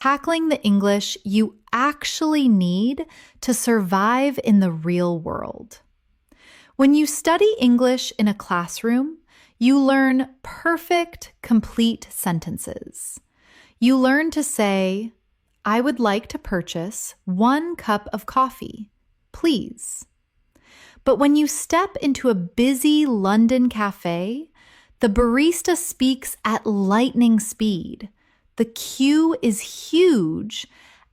tackling the English you actually need to survive in the real world. When you study English in a classroom, you learn perfect, complete sentences. You learn to say, "I would like to purchase 1 cup of coffee, please." But when you step into a busy London cafe, the barista speaks at lightning speed. The queue is huge,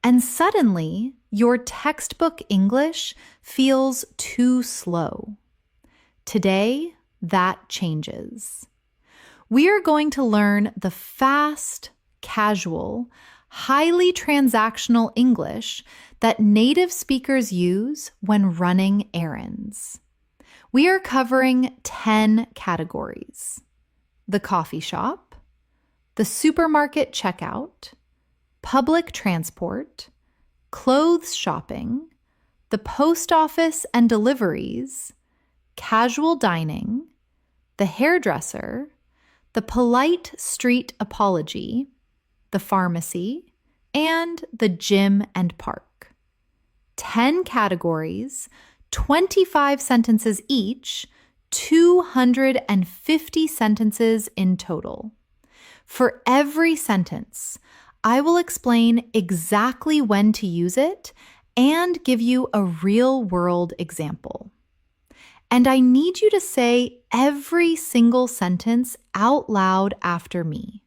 and suddenly your textbook English feels too slow. Today, that changes. We are going to learn the fast, casual, highly transactional English that native speakers use when running errands. We are covering 10 categories: the coffee shop, the supermarket checkout, public transport, clothes shopping, the post office and deliveries, casual dining, the hairdresser, the polite street apology, the pharmacy, and the gym and park. 10 categories, 25 sentences each, 250 sentences in total. For every sentence, I will explain exactly when to use it and give you a real-world example. And I need you to say every single sentence out loud after me.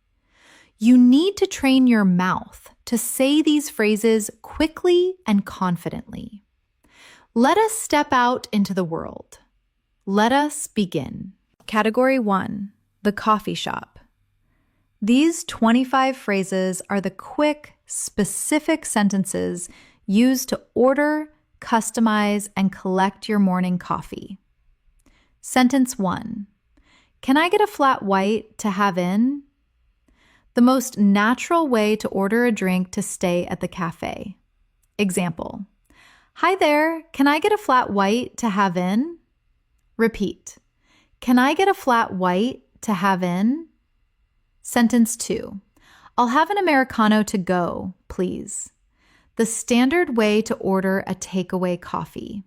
You need to train your mouth to say these phrases quickly and confidently. Let us step out into the world. Let us begin. Category 1, the coffee shop. These 25 phrases are the quick, specific sentences used to order, customize, and collect your morning coffee. Sentence 1. Can I get a flat white to have in? The most natural way to order a drink to stay at the cafe. Example. Hi there, can I get a flat white to have in? Repeat. Can I get a flat white to have in? Sentence 2. I'll have an Americano to go, please. The standard way to order a takeaway coffee.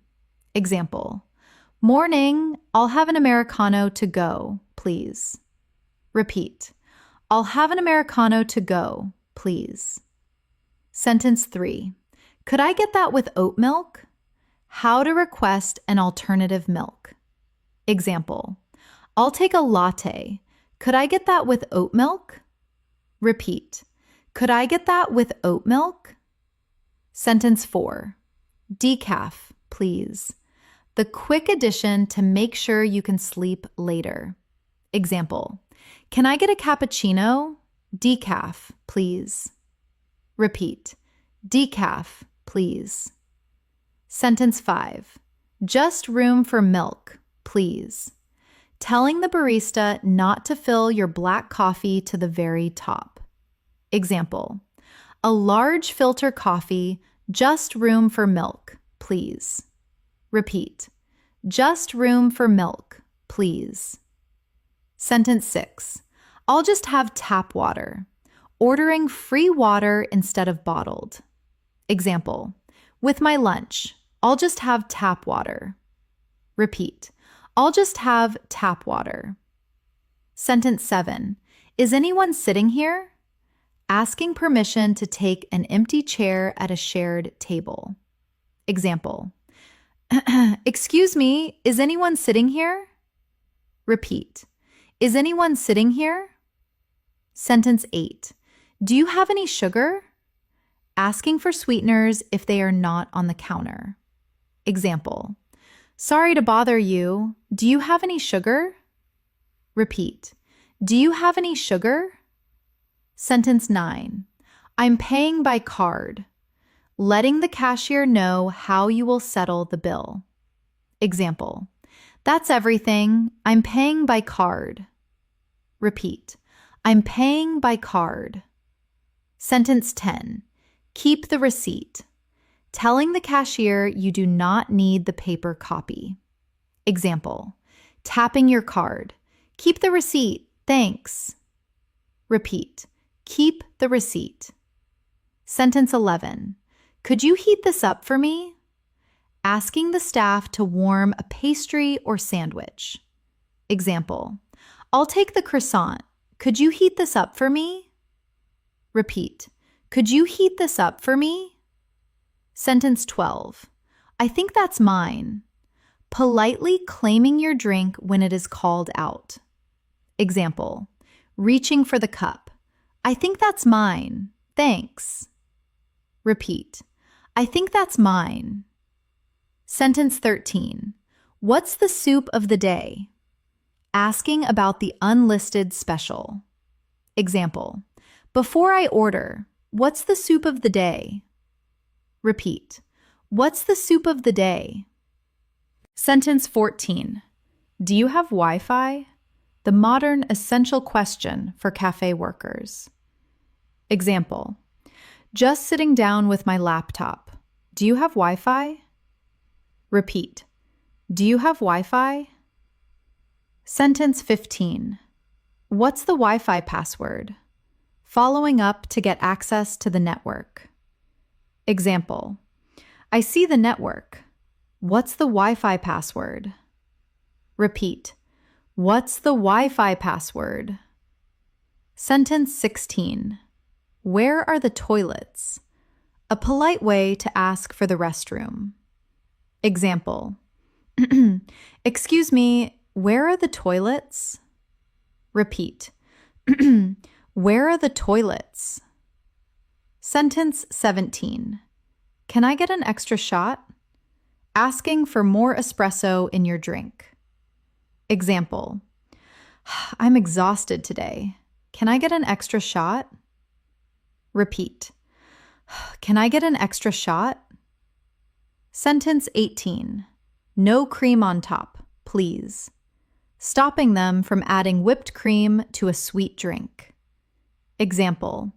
Example. Morning, I'll have an Americano to go, please. Repeat. I'll have an Americano to go, please. Sentence 3. Could I get that with oat milk? How to request an alternative milk. Example. I'll take a latte. Could I get that with oat milk? Repeat. Could I get that with oat milk? Sentence 4. Decaf, please. The quick addition to make sure you can sleep later. Example. Can I get a cappuccino? Decaf, please. Repeat. Decaf, please. Sentence 5. Just room for milk, please. Telling the barista not to fill your black coffee to the very top. Example. A large filter coffee, just room for milk, please. Repeat. Just room for milk, please. Sentence 6. I'll just have tap water. Ordering free water instead of bottled. Example. With my lunch, I'll just have tap water. Repeat. I'll just have tap water. Sentence 7. Is anyone sitting here? Asking permission to take an empty chair at a shared table. Example. Excuse me, is anyone sitting here? Repeat. Is anyone sitting here? Sentence 8. Do you have any sugar? Asking for sweeteners if they are not on the counter. Example. Sorry to bother you. Do you have any sugar? Repeat. Do you have any sugar? Sentence 9. I'm paying by card. Letting the cashier know how you will settle the bill. Example. That's everything. I'm paying by card. Repeat. I'm paying by card. Sentence 10. Keep the receipt. Telling the cashier you do not need the paper copy. Example. Tapping your card. Keep the receipt. Thanks. Repeat. Keep the receipt. Sentence 11. Could you heat this up for me? Asking the staff to warm a pastry or sandwich. Example. I'll take the croissant. Could you heat this up for me? Repeat. Could you heat this up for me? Sentence 12. I think that's mine. Politely claiming your drink when it is called out. Example. Reaching for the cup. I think that's mine. Thanks. Repeat. I think that's mine. Sentence 13. What's the soup of the day? Asking about the unlisted special. Example. Before I order, what's the soup of the day? Repeat. What's the soup of the day? Sentence 14. Do you have Wi-Fi? The modern essential question for cafe workers. Example. Just sitting down with my laptop. Do you have Wi-Fi? Repeat. Do you have Wi-Fi? Sentence 15. What's the Wi-Fi password? Following up to get access to the network. Example. I see the network. What's the Wi-Fi password? Repeat. What's the Wi-Fi password? Sentence 16. Where are the toilets? A polite way to ask for the restroom. Example. Excuse me, where are the toilets? Repeat. Where are the toilets? Sentence 17. Can I get an extra shot? Asking for more espresso in your drink. Example. I'm exhausted today. Can I get an extra shot? Repeat. Can I get an extra shot? Sentence 18. No cream on top, please. Stopping them from adding whipped cream to a sweet drink. Example.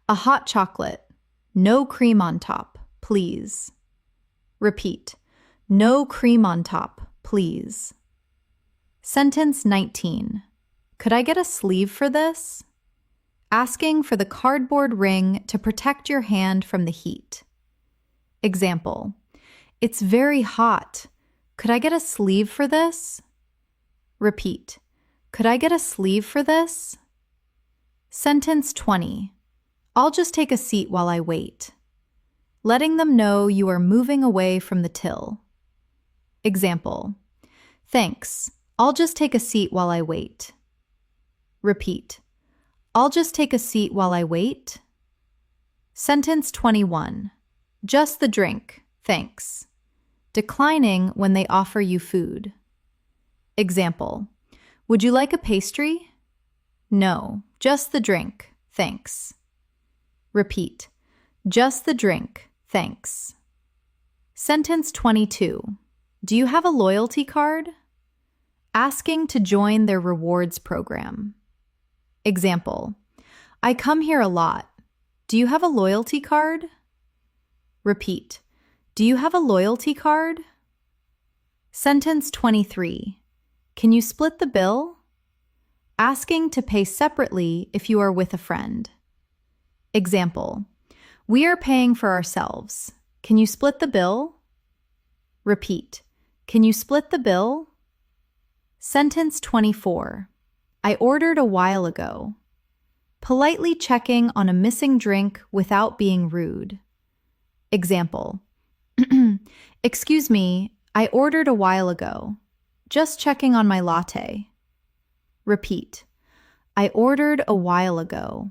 A hot chocolate. No cream on top, please. Repeat. No cream on top, please. Sentence 19. Could I get a sleeve for this? Asking for the cardboard ring to protect your hand from the heat. Example. It's very hot. Could I get a sleeve for this? Repeat. Could I get a sleeve for this? Sentence 20. I'll just take a seat while I wait. Letting them know you are moving away from the till. Example. Thanks. I'll just take a seat while I wait. Repeat. I'll just take a seat while I wait. Sentence 21. Just the drink, thanks. Declining when they offer you food. Example. Would you like a pastry? No, just the drink, thanks. Repeat. Just the drink, thanks. Sentence 22. Do you have a loyalty card? Asking to join their rewards program. Example. I come here a lot. Do you have a loyalty card? Repeat. Do you have a loyalty card? Sentence 23. Can you split the bill? Asking to pay separately if you are with a friend. Example. We are paying for ourselves. Can you split the bill? Repeat. Can you split the bill? Sentence 24. I ordered a while ago. Politely checking on a missing drink without being rude. Example. Excuse me, I ordered a while ago. Just checking on my latte. Repeat. I ordered a while ago.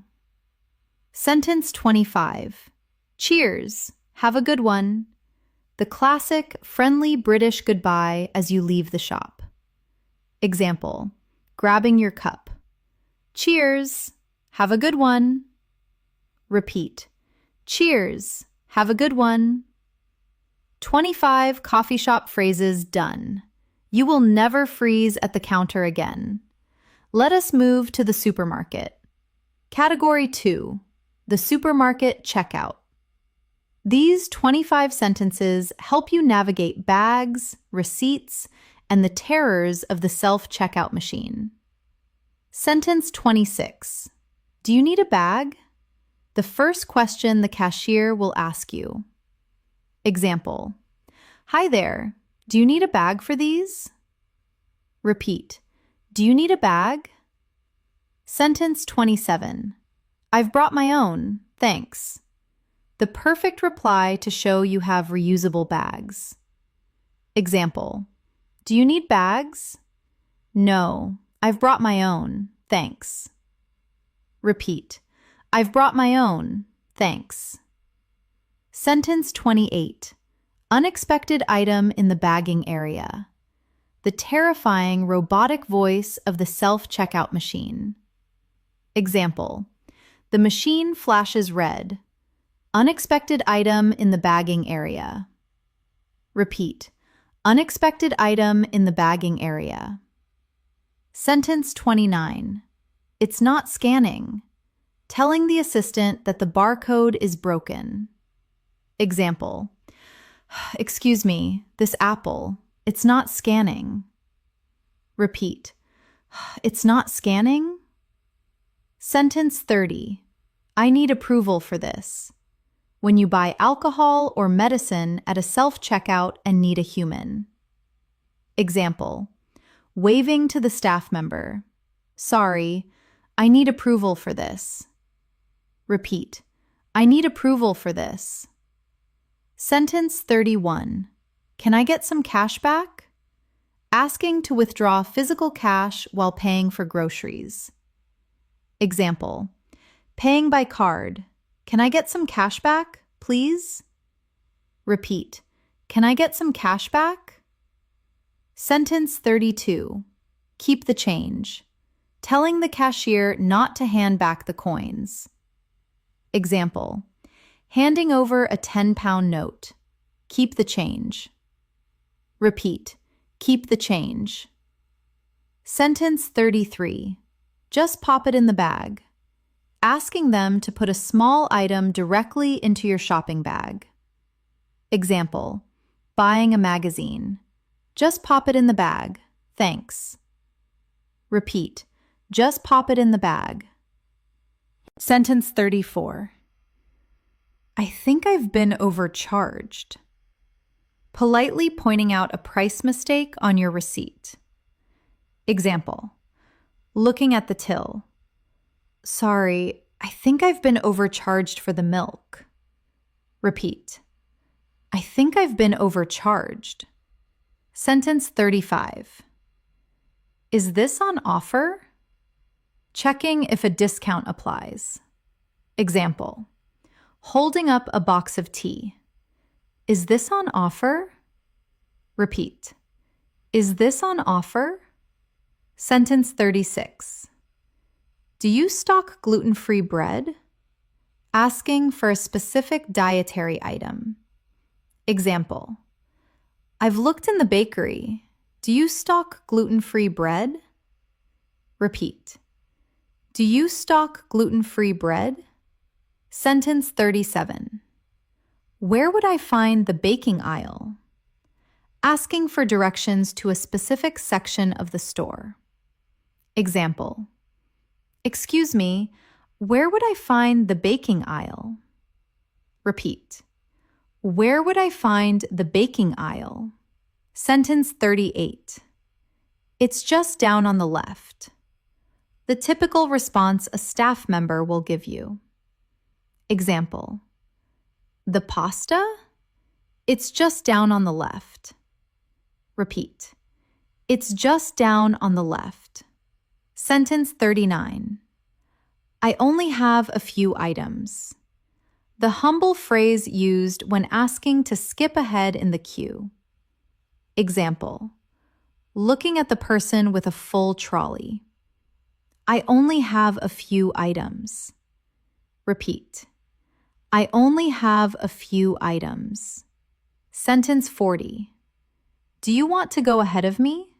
Sentence 25. Cheers. Have a good one. The classic, friendly British goodbye as you leave the shop. Example. Grabbing your cup. Cheers. Have a good one. Repeat. Cheers. Have a good one. 25 coffee shop phrases done. You will never freeze at the counter again. Let us move to the supermarket. Category 2. The supermarket checkout. These 25 sentences help you navigate bags, receipts, and the terrors of the self-checkout machine. Sentence 26. Do you need a bag? the first question the cashier will ask you. Example: Hi there, do you need a bag for these? Repeat: Do you need a bag? Sentence 27. I've brought my own, thanks. The perfect reply to show you have reusable bags. Example: Do you need bags? No, I've brought my own, thanks. Repeat: I've brought my own, thanks. Sentence 28. Unexpected item in the bagging area. The terrifying robotic voice of the self-checkout machine. Example: The machine flashes red. Unexpected item in the bagging area. Repeat: Unexpected item in the bagging area. Sentence 29. It's not scanning. Telling the assistant that the barcode is broken. Example: Excuse me, this apple, it's not scanning. Repeat: It's not scanning? Sentence 30. I need approval for this. When you buy alcohol or medicine at a self-checkout and need a human. Example: Waving to the staff member. Sorry, I need approval for this. Repeat: I need approval for this. Sentence 31. Can I get some cash back? Asking to withdraw physical cash while paying for groceries. Example: Paying by card. Can I get some cash back, please? Repeat: Can I get some cash back? Sentence 32. Keep the change. Telling the cashier not to hand back the coins. Example: Handing over a 10-pound note. Keep the change. Repeat: Keep the change. Sentence 33. Just pop it in the bag. Asking them to put a small item directly into your shopping bag. Example: Buying a magazine. Just pop it in the bag. Thanks. Repeat: Just pop it in the bag. Sentence 34. I think I've been overcharged. Politely pointing out a price mistake on your receipt. Example: Looking at the till. Sorry, I think I've been overcharged for the milk. Repeat: I think I've been overcharged. Sentence 35. Is this on offer? Checking if a discount applies. Example: Holding up a box of tea. Is this on offer? Repeat: Is this on offer? Sentence 36. Do you stock gluten-free bread? Asking for a specific dietary item. Example: I've looked in the bakery. Do you stock gluten-free bread? Repeat: Do you stock gluten-free bread? Sentence 37. Where would I find the baking aisle? Asking for directions to a specific section of the store. Example: Excuse me, where would I find the baking aisle? Repeat: Where would I find the baking aisle? Sentence 38. It's just down on the left. The typical response a staff member will give you. Example: The pasta? It's just down on the left. Repeat: It's just down on the left. Sentence 39. I only have a few items. The humble phrase used when asking to skip ahead in the queue. Example: Looking at the person with a full trolley. I only have a few items. Repeat: I only have a few items. Sentence 40. Do you want to go ahead of me?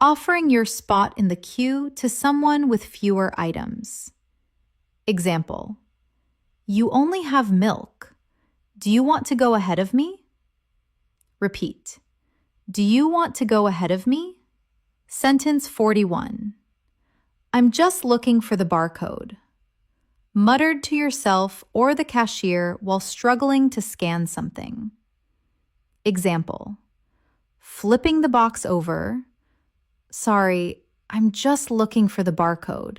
Offering your spot in the queue to someone with fewer items. Example: You only have milk. Do you want to go ahead of me? Repeat: Do you want to go ahead of me? Sentence 41. I'm just looking for the barcode. muttered to yourself or the cashier while struggling to scan something. Example, flipping the box over. Sorry, I'm just looking for the barcode.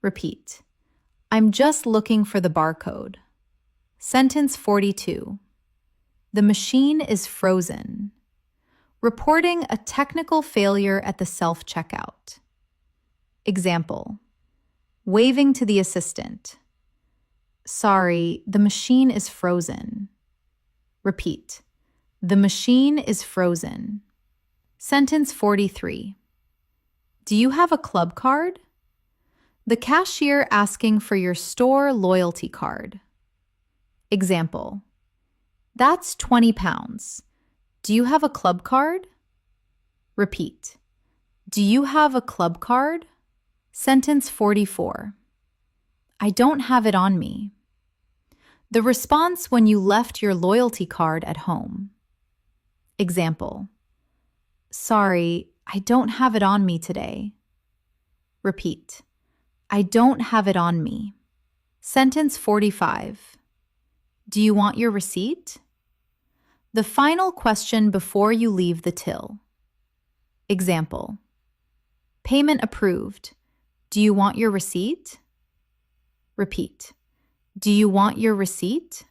Repeat, I'm just looking for the barcode. Sentence 42. The machine is frozen. Reporting a technical failure at the self-checkout. Example, waving to the assistant. Sorry, the machine is frozen. Repeat, the machine is frozen. Sentence 43. Do you have a club card? The cashier asking for your store loyalty card. Example, that's 20 pounds. Do you have a club card? Repeat, do you have a club card? Sentence 44. I don't have it on me. The response when you left your loyalty card at home. Example, sorry, I don't have it on me today. Repeat, I don't have it on me. Sentence 45. Do you want your receipt? The final question before you leave the till. Example, payment approved. Do you want your receipt? Repeat, do you want your receipt?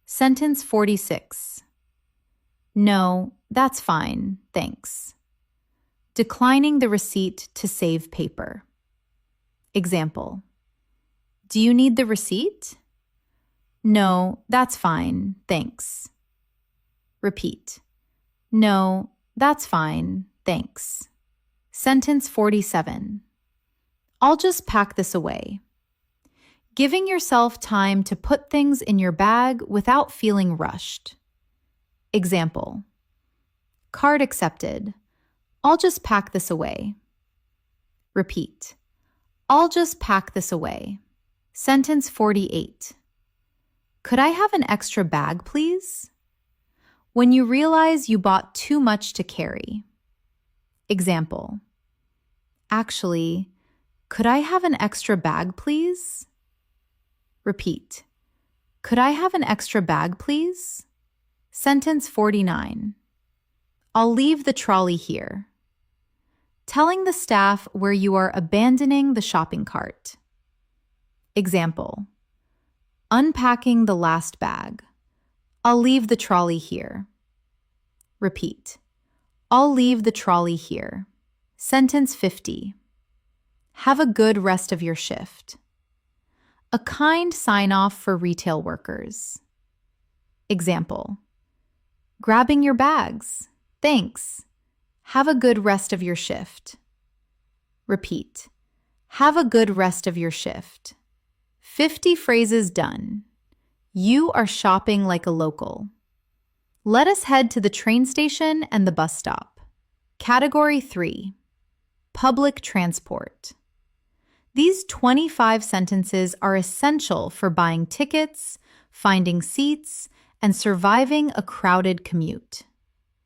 Sentence 46. No, that's fine, thanks. Declining the receipt to save paper. Example, do you need the receipt? No, that's fine, thanks. Repeat, no, that's fine, thanks. Sentence 47. I'll just pack this away. Giving yourself time to put things in your bag without feeling rushed. Example, card accepted. I'll just pack this away. Repeat, I'll just pack this away. Sentence 48. Could I have an extra bag, please? When you realize you bought too much to carry. Example, actually, could I have an extra bag, please? Repeat, could I have an extra bag, please? Sentence 49. I'll leave the trolley here. Telling the staff where you are abandoning the shopping cart. Example, unpacking the last bag. I'll leave the trolley here. Repeat, I'll leave the trolley here. Sentence 50. Have a good rest of your shift. A kind sign-off for retail workers. Example, grabbing your bags. Thanks. Have a good rest of your shift. Repeat, have a good rest of your shift. 50 phrases done. You are shopping like a local. Let us head to the train station and the bus stop. Category 3. Public transport. These 25 sentences are essential for buying tickets, finding seats, and surviving a crowded commute.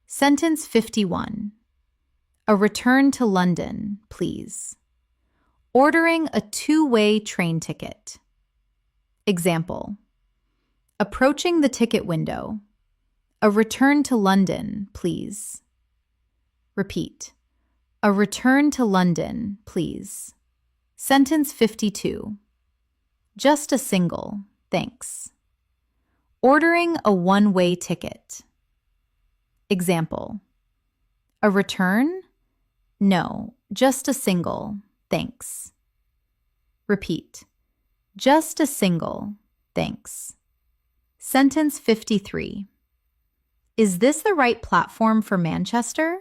Sentence 51. A return to London, please. Ordering a two-way train ticket. Example, approaching the ticket window. A return to London, please. Repeat, a return to London, please. Sentence 52. Just a single, thanks. Ordering a one-way ticket. Example, a return? No, just a single, thanks. Repeat, just a single, thanks. Sentence 53. Is this the right platform for Manchester?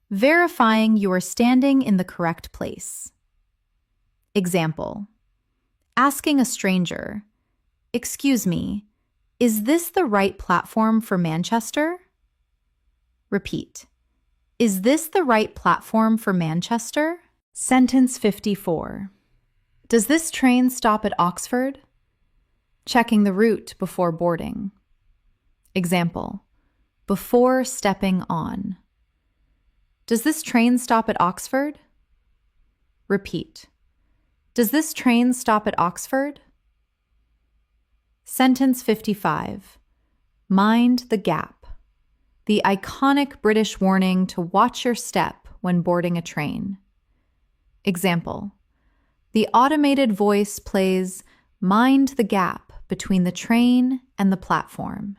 Verifying you are standing in the correct place. Example, asking a stranger, excuse me, is this the right platform for Manchester? Repeat, is this the right platform for Manchester? Sentence 54. Does this train stop at Oxford? Checking the route before boarding. Example, before stepping on. Does this train stop at Oxford? Repeat, Does this train stop at Oxford? Sentence 55. Mind the gap. The iconic British warning to watch your step when boarding a train. Example. The automated voice plays "Mind the gap" between the train and the platform.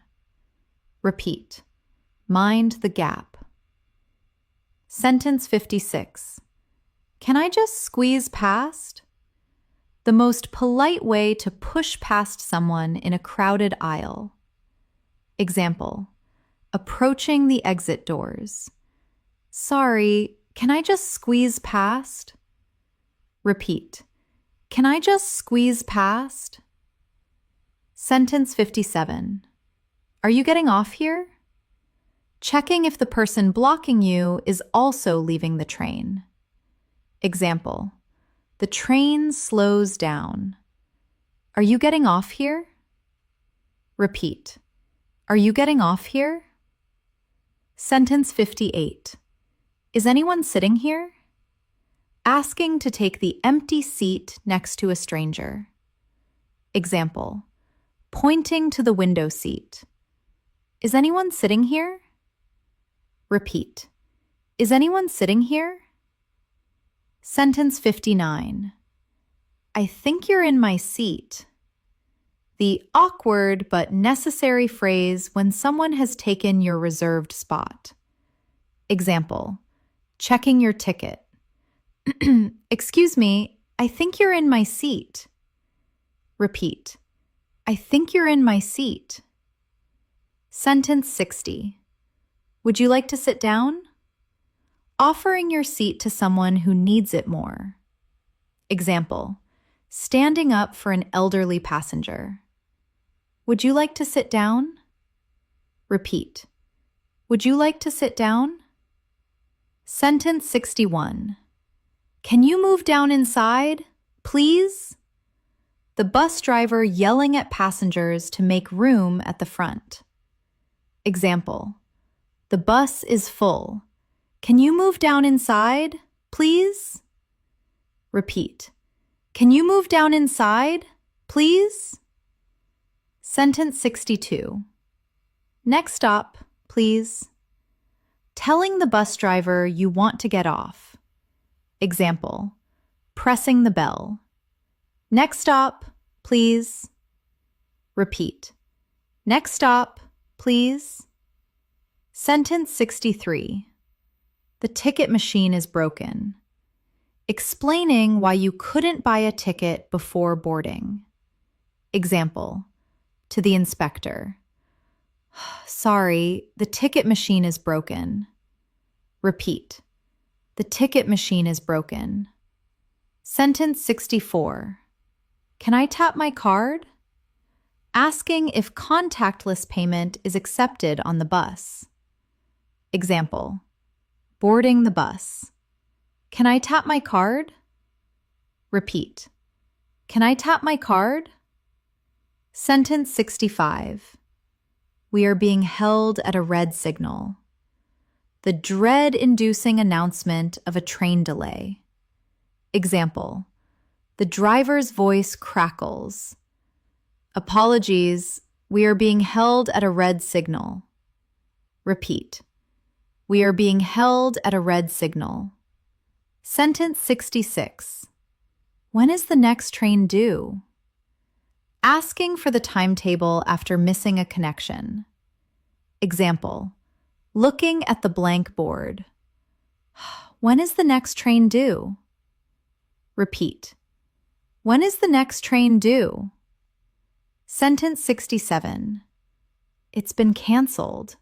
Repeat. Mind the gap. Sentence 56. Can I just squeeze past? The most polite way to push past someone in a crowded aisle. Example. Approaching the exit doors. Sorry, can I just squeeze past? Repeat. Can I just squeeze past? Sentence 57. Are you getting off here? Checking if the person blocking you is also leaving the train. Example. The train slows down. Are you getting off here? Repeat. Are you getting off here? Sentence 58. Is anyone sitting here? Asking to take the empty seat next to a stranger. Example. Pointing to the window seat. Is anyone sitting here? Repeat. Is anyone sitting here? Sentence 59. I think you're in my seat. The awkward but necessary phrase when someone has taken your reserved spot. Example. Checking your ticket. Excuse me, I think you're in my seat. Repeat. I think you're in my seat. Sentence 60. Would you like to sit down? Offering your seat to someone who needs it more. Example. Standing up for an elderly passenger. Would you like to sit down? Repeat. Would you like to sit down? Sentence 61. Can you move down inside, please? The bus driver yelling at passengers to make room at the front. Example. The bus is full. Can you move down inside, please? Repeat. Can you move down inside, please? Sentence 62. Next stop, please. Telling the bus driver you want to get off. Example. Pressing the bell. Next stop, please. Repeat. Next stop, please. Sentence 63. The ticket machine is broken. Explaining why you couldn't buy a ticket before boarding. Example. To the inspector. Sorry, the ticket machine is broken. Repeat. The ticket machine is broken. Sentence 64. Can I tap my card? Asking if contactless payment is accepted on the bus. Example. Boarding the bus. Can I tap my card? Repeat. Can I tap my card? Sentence 65. We are being held at a red signal. The dread-inducing announcement of a train delay. Example. The driver's voice crackles. Apologies, we are being held at a red signal. Repeat. We are being held at a red signal. Sentence 66. When is the next train due? Asking for the timetable after missing a connection. Example. Looking at the blank board. When is the next train due? Repeat. When is the next train due? Sentence 67. It's been canceled.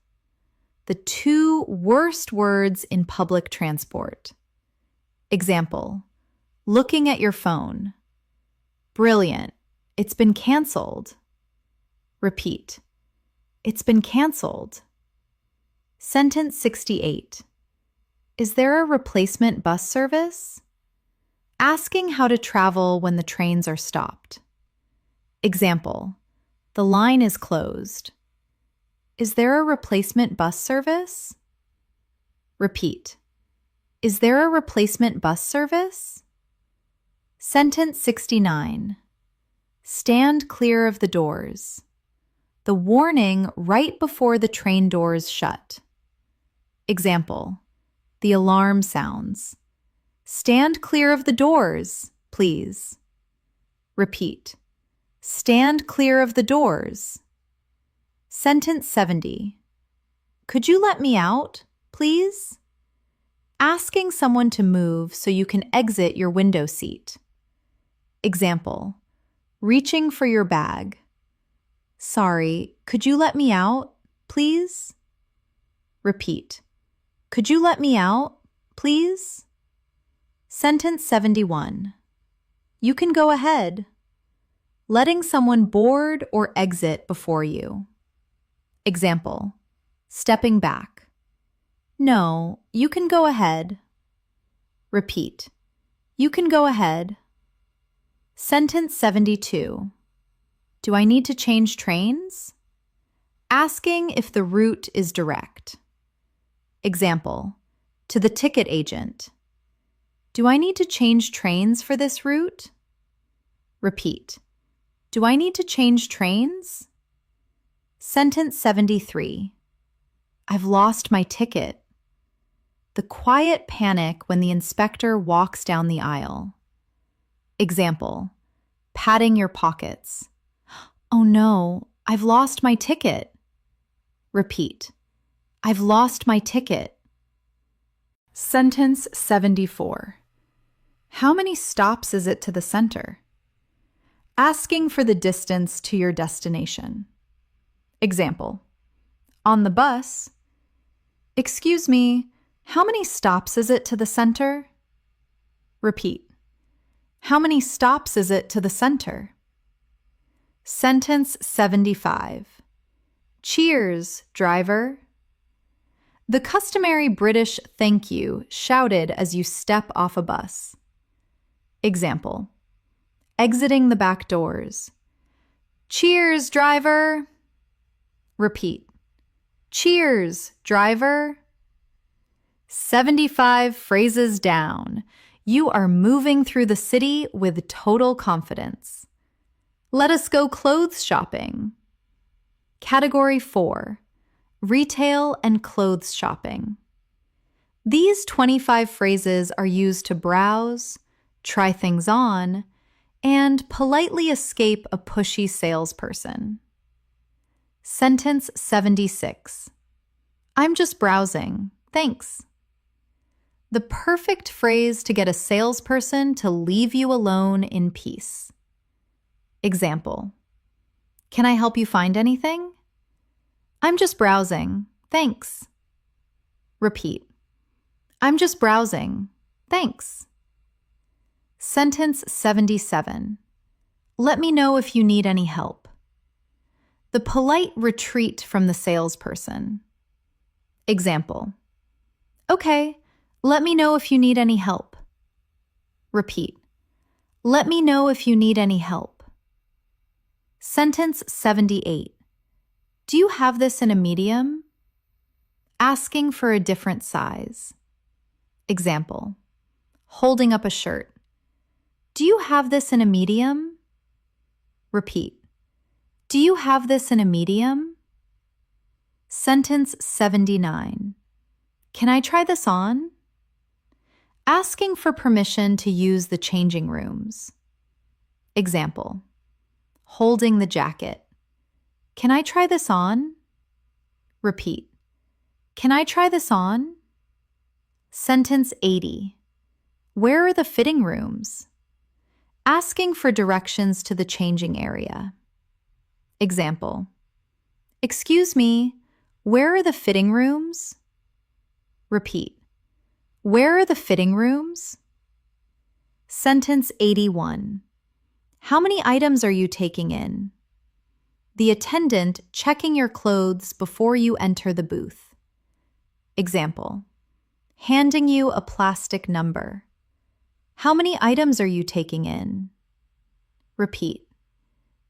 The two worst words in public transport. Example. Looking at your phone. Brilliant. It's been canceled. Repeat. It's been canceled. Sentence 68. Is there a replacement bus service? Asking how to travel when the trains are stopped. Example. The line is closed. Is there a replacement bus service? Repeat. Is there a replacement bus service? Sentence 69. Stand clear of the doors. The warning right before the train doors shut. Example, the alarm sounds. Stand clear of the doors, please. Repeat. Stand clear of the doors. Sentence 70. Could you let me out, please? Asking someone to move so you can exit your window seat. Example, reaching for your bag. Sorry, could you let me out, please? Repeat. Could you let me out, please? Sentence 71. You can go ahead. Letting someone board or exit before you. Example, stepping back. No, you can go ahead. Repeat. You can go ahead. Sentence 72. Do I need to change trains? Asking if the route is direct. Example, to the ticket agent. Do I need to change trains for this route? Repeat. Do I need to change trains? Sentence 73. I've lost my ticket. The quiet panic when the inspector walks down the aisle. Example, patting your pockets. Oh no, I've lost my ticket. Repeat. I've lost my ticket. Sentence 74. How many stops is it to the center? Asking for the distance to your destination. Example, on the bus. Excuse me, how many stops is it to the center? Repeat. How many stops is it to the center? Sentence 75. Cheers, driver. The customary British thank you shouted as you step off a bus. Example, exiting the back doors. Cheers, driver. Repeat. Cheers, driver. 75 phrases down. You are moving through the city with total confidence. Let us go clothes shopping. Category 4. Retail and clothes shopping. These 25 phrases are used to browse, try things on, and politely escape a pushy salesperson. Sentence 76. I'm just browsing, thanks. The perfect phrase to get a salesperson to leave you alone in peace. Example, can I help you find anything? I'm just browsing, thanks. Repeat, I'm just browsing, thanks. Sentence 77. Let me know if you need any help. The polite retreat from the salesperson. Example, okay, let me know if you need any help. Repeat, let me know if you need any help. Sentence 78. Do you have this in a medium? Asking for a different size. Example, holding up a shirt. Do you have this in a medium? Repeat. Do you have this in a medium? Sentence 79. Can I try this on? Asking for permission to use the changing rooms. Example, holding the jacket. Can I try this on? Repeat. Can I try this on? Sentence 80. Where are the fitting rooms? Asking for directions to the changing area. Example, excuse me, where are the fitting rooms? Repeat. Where are the fitting rooms? Sentence 81. How many items are you taking in? The attendant checking your clothes before you enter the booth. Example, handing you a plastic number. How many items are you taking in? Repeat.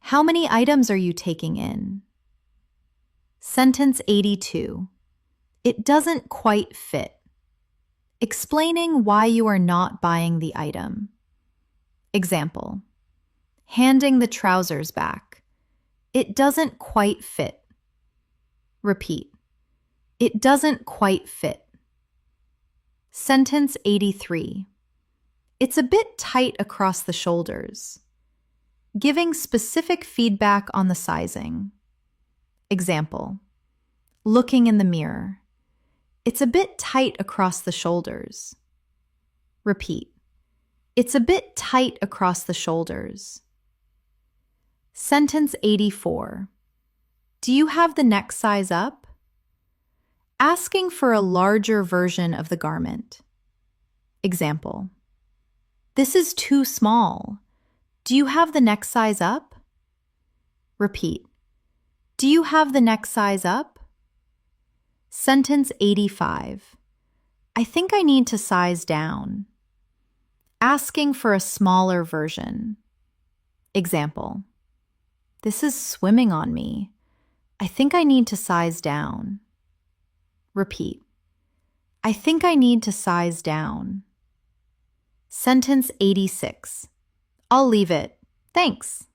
How many items are you taking in? Sentence 82. It doesn't quite fit. Explaining why you are not buying the item. Example: handing the trousers back. It doesn't quite fit. Repeat: it doesn't quite fit. Sentence 83. It's a bit tight across the shoulders. Giving specific feedback on the sizing. Example: looking in the mirror. It's a bit tight across the shoulders. Repeat: it's a bit tight across the shoulders. Sentence 84. Do you have the neck size up? Asking for a larger version of the garment. Example: this is too small. Do you have the neck size up? Repeat: do you have the neck size up? Sentence 85. I think I need to size down. Asking for a smaller version. Example: this is swimming on me. I think I need to size down. Repeat: I think I need to size down. Sentence 86. I'll leave it. Thanks.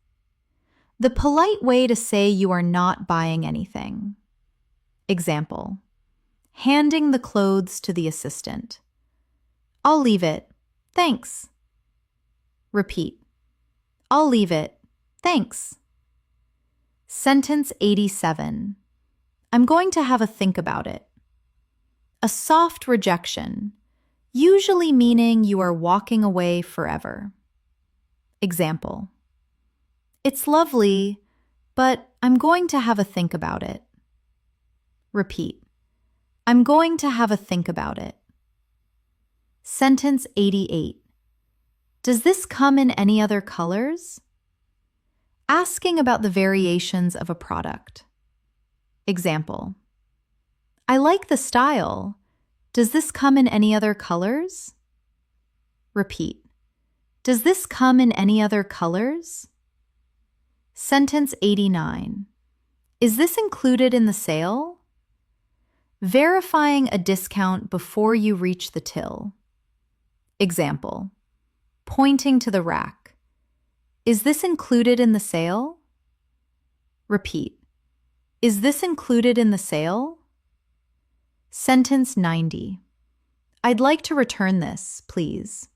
The polite way to say you are not buying anything. Example: handing the clothes to the assistant. I'll leave it. Thanks. Repeat: I'll leave it. Thanks. Sentence 87. I'm going to have a think about it. A soft rejection, usually meaning you are walking away forever. Example: it's lovely, but I'm going to have a think about it. Repeat: I'm going to have a think about it. Sentence 88. Does this come in any other colors? Asking about the variations of a product. Example: I like the style. Does this come in any other colors? Repeat: does this come in any other colors? Sentence 89. Is this included in the sale? Verifying a discount before you reach the till. Example: pointing to the rack. Is this included in the sale? Repeat: is this included in the sale? Sentence 90. I'd like to return this, please.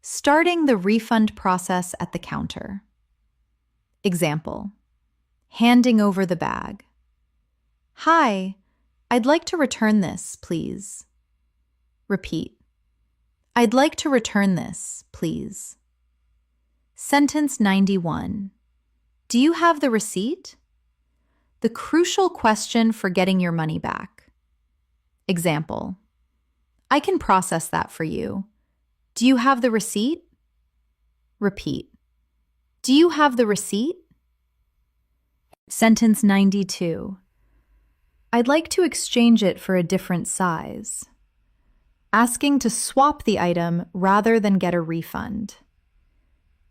Starting the refund process at the counter. Example: handing over the bag. Hi, I'd like to return this, please. Repeat: I'd like to return this, please. Sentence 91. Do you have the receipt? The crucial question for getting your money back. Example: I can process that for you. Do you have the receipt? Repeat: do you have the receipt? Sentence 92. I'd like to exchange it for a different size. Asking to swap the item rather than get a refund.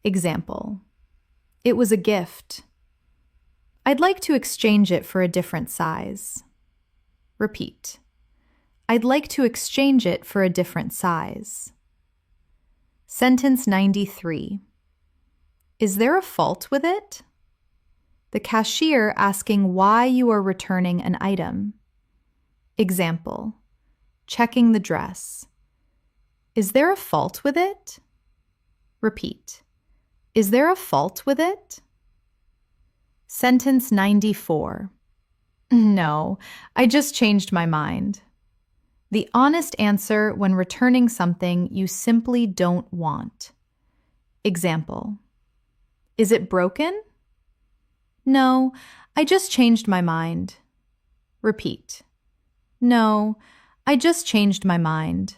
Example: it was a gift. I'd like to exchange it for a different size. Repeat: I'd like to exchange it for a different size. Sentence 93. Is there a fault with it? The cashier asking why you are returning an item. Example: checking the dress. Is there a fault with it? Repeat: is there a fault with it? Sentence 94. No, I just changed my mind. The honest answer when returning something you simply don't want. Example: is it broken? No, I just changed my mind. Repeat: no, I just changed my mind.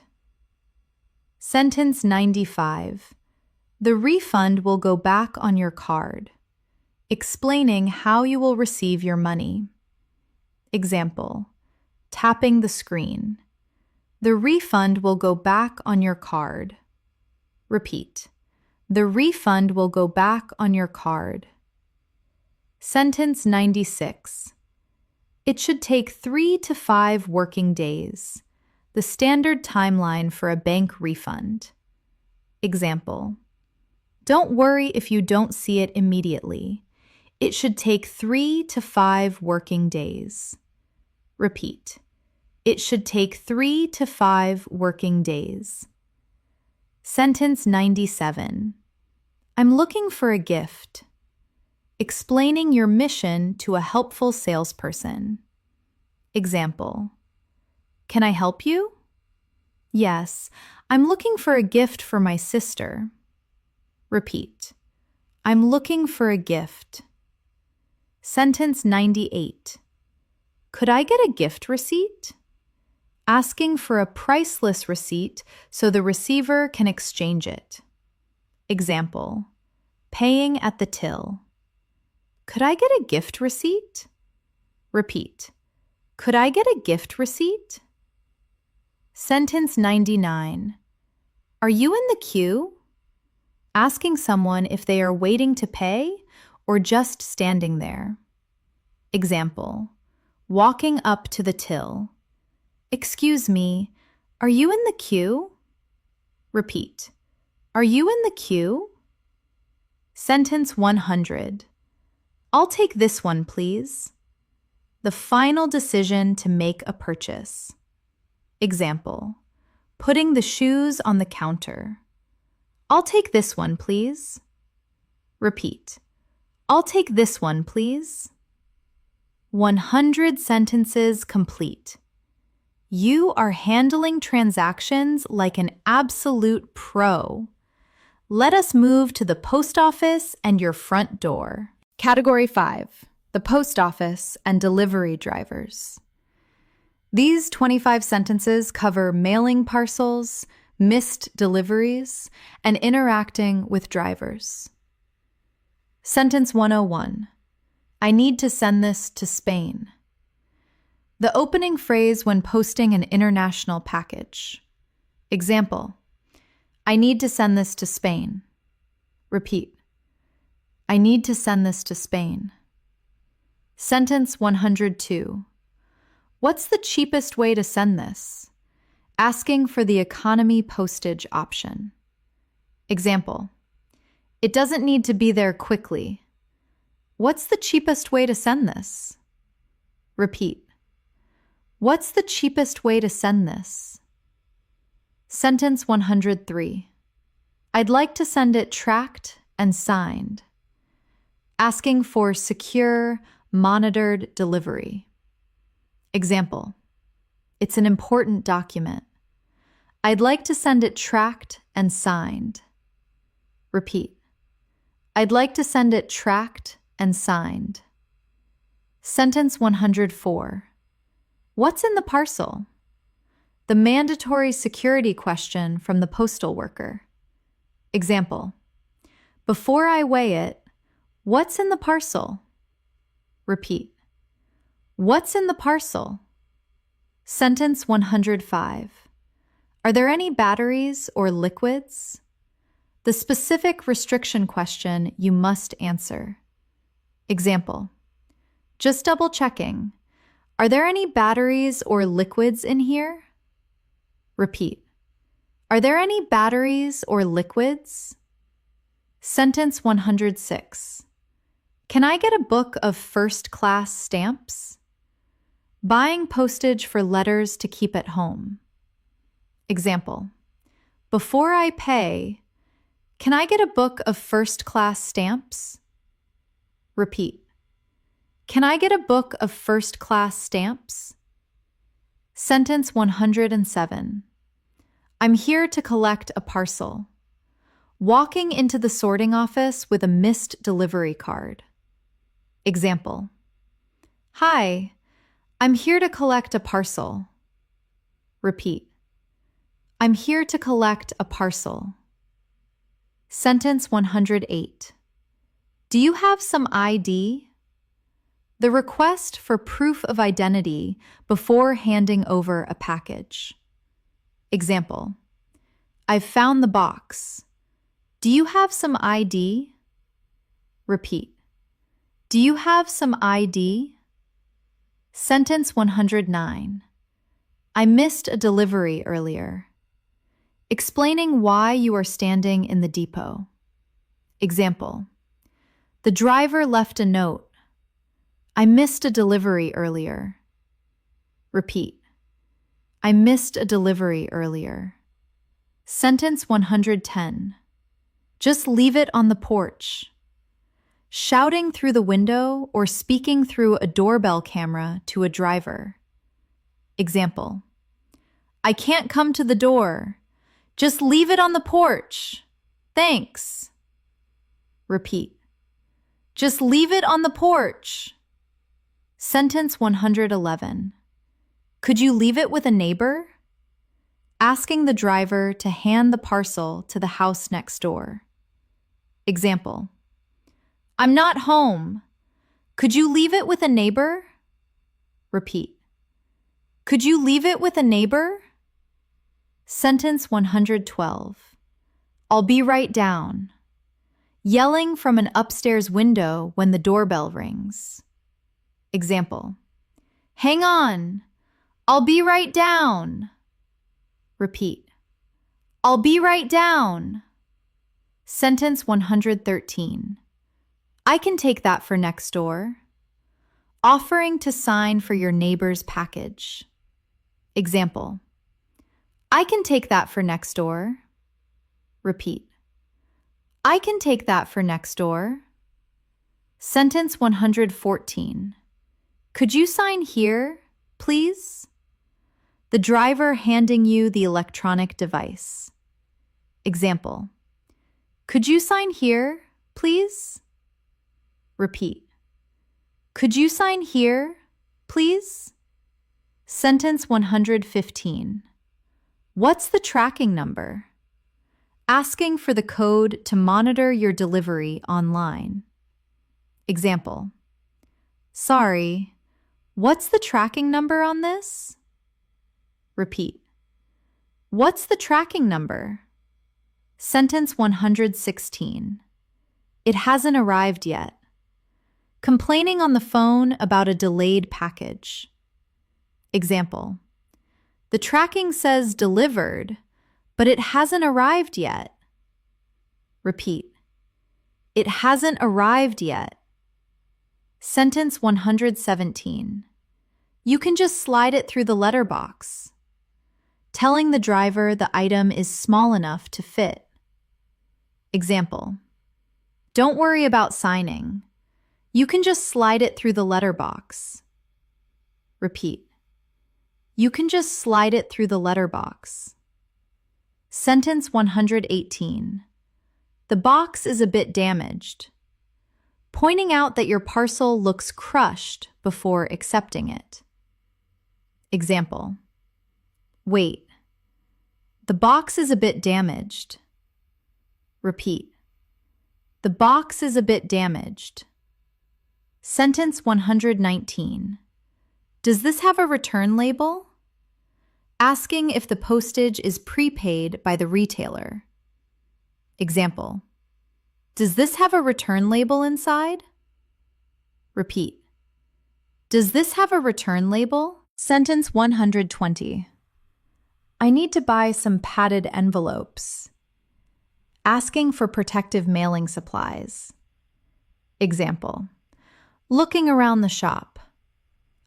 Sentence 95. The refund will go back on your card. Explaining how you will receive your money. Example: tapping the screen. The refund will go back on your card. Repeat: the refund will go back on your card. Sentence 96. It should take 3 to 5 working days, the standard timeline for a bank refund. Example: Don't worry if you don't see it immediately. It should take 3 to 5 working days. Repeat. It should take 3 to 5 working days. Sentence 97. I'm looking for a gift. Explaining your mission to a helpful salesperson. Example. Can I help you? Yes, I'm looking for a gift for my sister. Repeat. I'm looking for a gift. Sentence 98. Could I get a gift receipt? Asking for a priceless receipt so the receiver can exchange it. Example. Paying at the till. Could I get a gift receipt? Repeat. Could I get a gift receipt? Sentence 99. Are you in the queue? Asking someone if they are waiting to pay or just standing there. Example. Walking up to the till. Excuse me, are you in the queue? Repeat. Are you in the queue? Sentence 100. I'll take this one, please. The final decision to make a purchase. Example. Putting the shoes on the counter. I'll take this one, please. Repeat. I'll take this one, please. 100 sentences complete. You are handling transactions like an absolute pro. Let us move to the post office and your front door. Category 5. The post office and delivery drivers. These 25 sentences cover mailing parcels, missed deliveries, and interacting with drivers. Sentence 101. I need to send this to Spain. The opening phrase when posting an international package. Example. I need to send this to Spain. Repeat. I need to send this to Spain. Sentence 102. What's the cheapest way to send this? Asking for the economy postage option. Example. It doesn't need to be there quickly. What's the cheapest way to send this? Repeat. What's the cheapest way to send this? Sentence 103. I'd like to send it tracked and signed. Asking for secure, monitored delivery. Example. It's an important document. I'd like to send it tracked and signed. Repeat. I'd like to send it tracked and signed. Sentence 104. What's in the parcel? The mandatory security question from the postal worker. Example. Before I weigh it, what's in the parcel? Repeat. What's in the parcel? Sentence 105. Are there any batteries or liquids? The specific restriction question you must answer. Example. Just double checking. Are there any batteries or liquids in here? Repeat. Are there any batteries or liquids? Sentence 106. Can I get a book of first-class stamps? Buying postage for letters to keep at home. Example. Before I pay, can I get a book of first-class stamps? Repeat. Can I get a book of first-class stamps? Sentence 107. I'm here to collect a parcel. Walking into the sorting office with a missed delivery card. Example. Hi, I'm here to collect a parcel. Repeat. I'm here to collect a parcel. Sentence 108. Do you have some ID? The request for proof of identity before handing over a package. Example. I've found the box. Do you have some ID? Repeat. Do you have some ID? Sentence 109. I missed a delivery earlier. Explaining why you are standing in the depot. Example: the driver left a note. I missed a delivery earlier. Repeat: I missed a delivery earlier. Sentence 110. Just leave it on the porch. Shouting through the window or speaking through a doorbell camera to a driver. Example: I can't come to the door. Just leave it on the porch. Thanks. Repeat: just leave it on the porch. Sentence 111. Could you leave it with a neighbor? Asking the driver to hand the parcel to the house next door. Example: I'm not home. Could you leave it with a neighbor? Repeat: could you leave it with a neighbor? Sentence 112. I'll be right down. Yelling from an upstairs window when the doorbell rings. Example: hang on. I'll be right down. Repeat: I'll be right down. Sentence 113. I can take that for next door. Offering to sign for your neighbor's package. Example: I can take that for next door. Repeat: I can take that for next door. Sentence 114. Could you sign here, please? The driver handing you the electronic device. Example: could you sign here, please? Repeat: could you sign here, please? Sentence 115. What's the tracking number? Asking for the code to monitor your delivery online. Example: sorry, what's the tracking number on this? Repeat: what's the tracking number? Sentence 116. It hasn't arrived yet. Complaining on the phone about a delayed package. Example: the tracking says delivered, but it hasn't arrived yet. Repeat: it hasn't arrived yet. Sentence 117. You can just slide it through the letterbox. Telling the driver the item is small enough to fit. Example: don't worry about signing. You can just slide it through the letterbox. Repeat: you can just slide it through the letterbox. Sentence 118. The box is a bit damaged. Pointing out that your parcel looks crushed before accepting it. Example: wait, the box is a bit damaged. Repeat: the box is a bit damaged. Sentence 119. Does this have a return label? Asking if the postage is prepaid by the retailer. Example: does this have a return label inside? Repeat: does this have a return label? Sentence 120. I need to buy some padded envelopes. Asking for protective mailing supplies. Example: looking around the shop.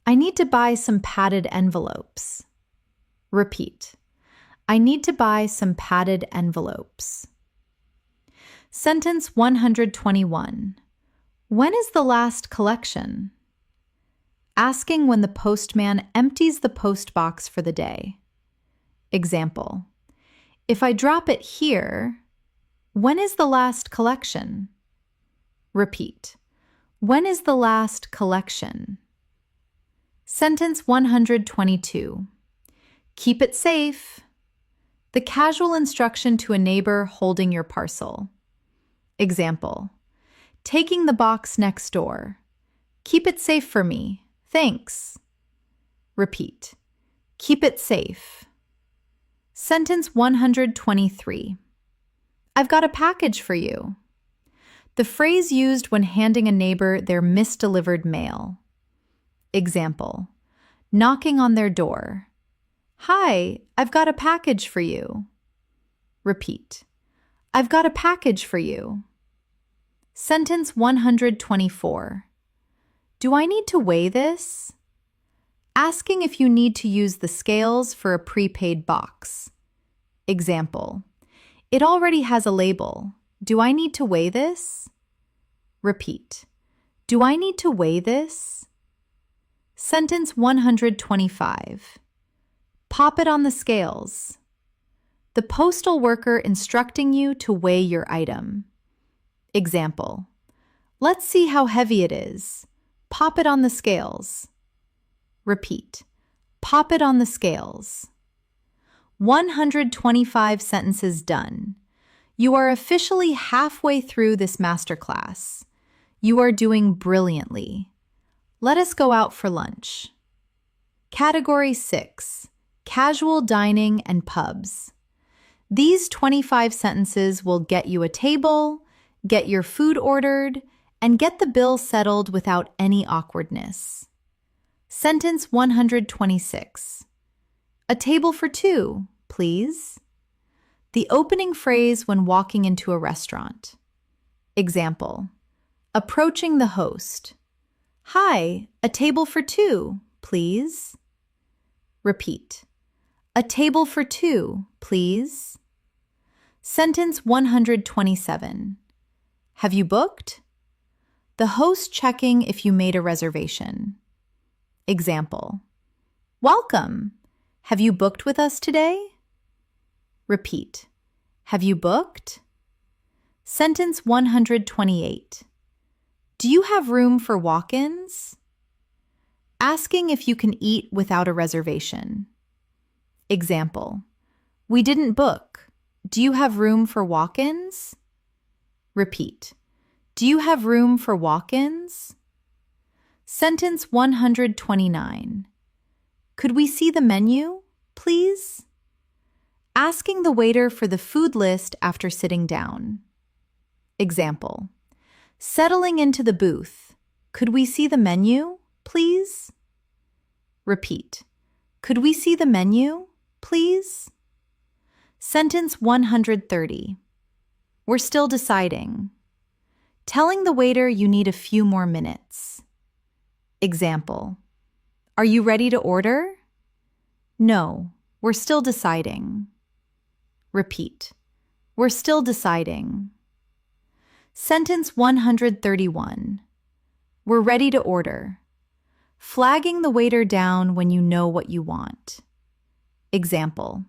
I need to buy some padded envelopes. Repeat: I need to buy some padded envelopes. Sentence 121. When is the last collection? Asking when the postman empties the post box for the day. Example: if I drop it here, when is the last collection? Repeat: when is the last collection? Sentence 122. Keep it safe. The casual instruction to a neighbor holding your parcel. Example: taking the box next door. Keep it safe for me. Thanks. Repeat: keep it safe. Sentence 123. I've got a package for you. The phrase used when handing a neighbor their misdelivered mail. Example: knocking on their door. Hi, I've got a package for you. Repeat: I've got a package for you. Sentence 124. Do I need to weigh this? Asking if you need to use the scales for a prepaid box. Example. It already has a label. Do I need to weigh this? Repeat. Do I need to weigh this? Sentence 125. Pop it on the scales. The postal worker instructing you to weigh your item. Example. Let's see how heavy it is. Pop it on the scales. Repeat. Pop it on the scales. 125 sentences done. You are officially halfway through this masterclass. You are doing brilliantly. Let us go out for lunch. Category 6. Casual dining and pubs. These 25 sentences will get you a table, get your food ordered, and get the bill settled without any awkwardness. Sentence 126. A table for two, please. The opening phrase when walking into a restaurant. Example. Approaching the host. Hi, a table for two, please. Repeat. A table for two, please. Sentence 127. Have you booked? The host checking if you made a reservation. Example. Welcome. Have you booked with us today? Repeat. Have you booked? Sentence 128. Do you have room for walk-ins? Asking if you can eat without a reservation. Example. We didn't book. Do you have room for walk-ins? Repeat. Do you have room for walk-ins? Sentence 129. Could we see the menu, please? Asking the waiter for the food list after sitting down. Example. Settling into the booth. Could we see the menu, please? Repeat. Could we see the menu, please? Sentence 130. We're still deciding. Telling the waiter you need a few more minutes. Example. Are you ready to order? No, we're still deciding. Repeat. We're still deciding. Sentence 131. We're ready to order. Flagging the waiter down when you know what you want. Example.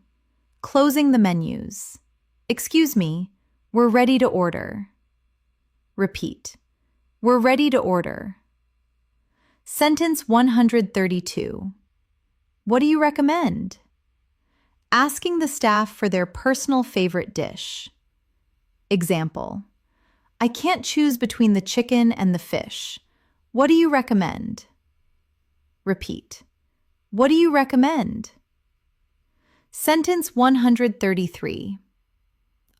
Closing the menus. Excuse me, we're ready to order. Repeat. We're ready to order. Sentence 132. What do you recommend? Asking the staff for their personal favorite dish. Example. I can't choose between the chicken and the fish. What do you recommend? Repeat. What do you recommend? Sentence 133.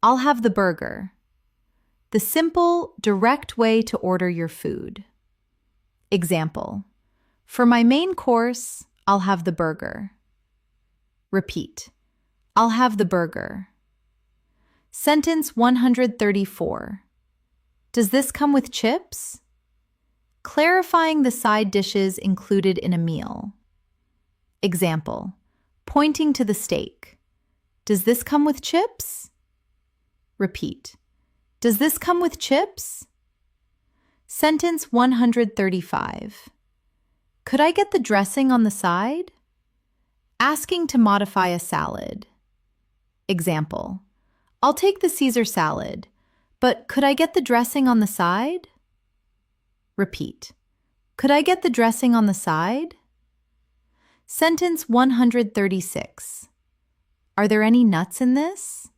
I'll have the burger. The simple, direct way to order your food. Example. For my main course, I'll have the burger. Repeat. I'll have the burger. Sentence 134. Does this come with chips? Clarifying the side dishes included in a meal. Example. Pointing to the steak. Does this come with chips? Repeat. Does this come with chips? Sentence 135. Could I get the dressing on the side? Asking to modify a salad. Example. I'll take the Caesar salad, but could I get the dressing on the side? Repeat. Could I get the dressing on the side? Sentence 136. Are there any nuts in this?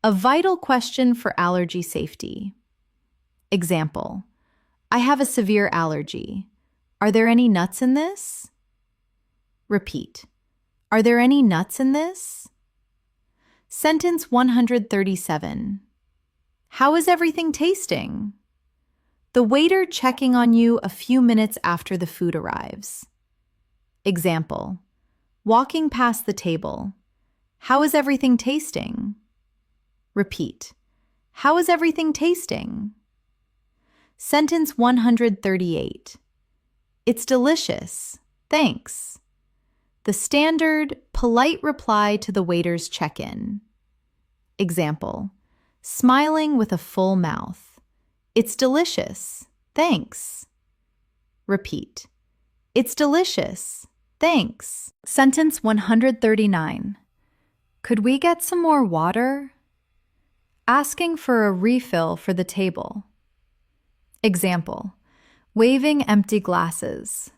A vital question for allergy safety. Example. I have a severe allergy. Are there any nuts in this? Repeat. Are there any nuts in this? Sentence 137. How is everything tasting? The waiter checking on you a few minutes after the food arrives. Example. Walking past the table. How is everything tasting? Repeat. How is everything tasting? Sentence 138. It's delicious. Thanks. The standard, polite reply to the waiter's check-in. Example, smiling with a full mouth. It's delicious. Thanks. Repeat. It's delicious. Thanks. Sentence 139. Could we get some more water? Asking for a refill for the table. Example, waving empty glasses.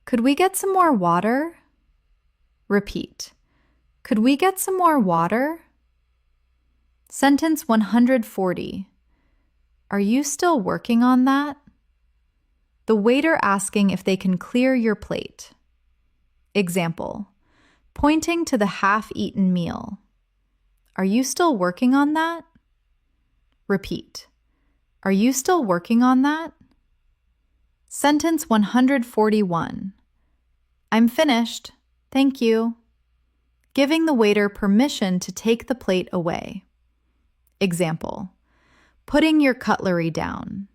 Could we get some more water? Repeat. Could we get some more water? Sentence 140. Are you still working on that? The waiter asking if they can clear your plate. Example, pointing to the half-eaten meal. Are you still working on that? Repeat. Are you still working on that? Sentence 141. I'm finished. Thank you. Giving the waiter permission to take the plate away. Example, putting your cutlery down.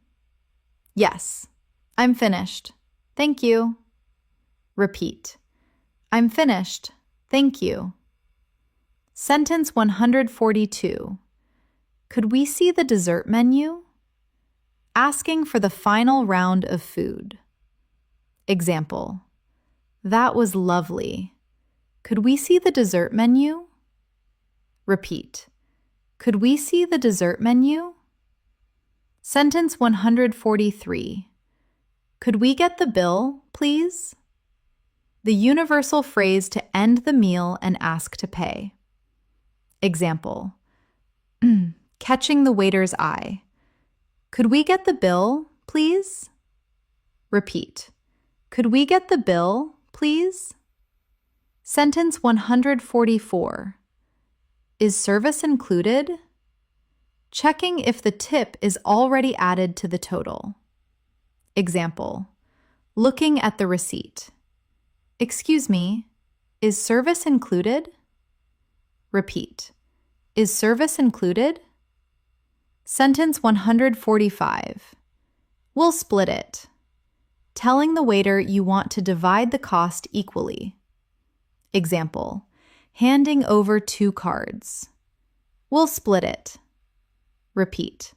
Yes, I'm finished. Thank you. Repeat. I'm finished. Thank you. Sentence 142. Could we see the dessert menu? Asking for the final round of food. Example, that was lovely. Could we see the dessert menu? Repeat. Could we see the dessert menu? Sentence 143. Could we get the bill, please? The universal phrase to end the meal and ask to pay. Example, catching the waiter's eye. Could we get the bill, please? Repeat. Could we get the bill, please? Sentence 144. Is service included? Checking if the tip is already added to the total. Example, looking at the receipt. Excuse me, is service included? Repeat. Is service included? Sentence 145. We'll split it. Telling the waiter you want to divide the cost equally. Example, handing over 2 cards. We'll split it. Repeat.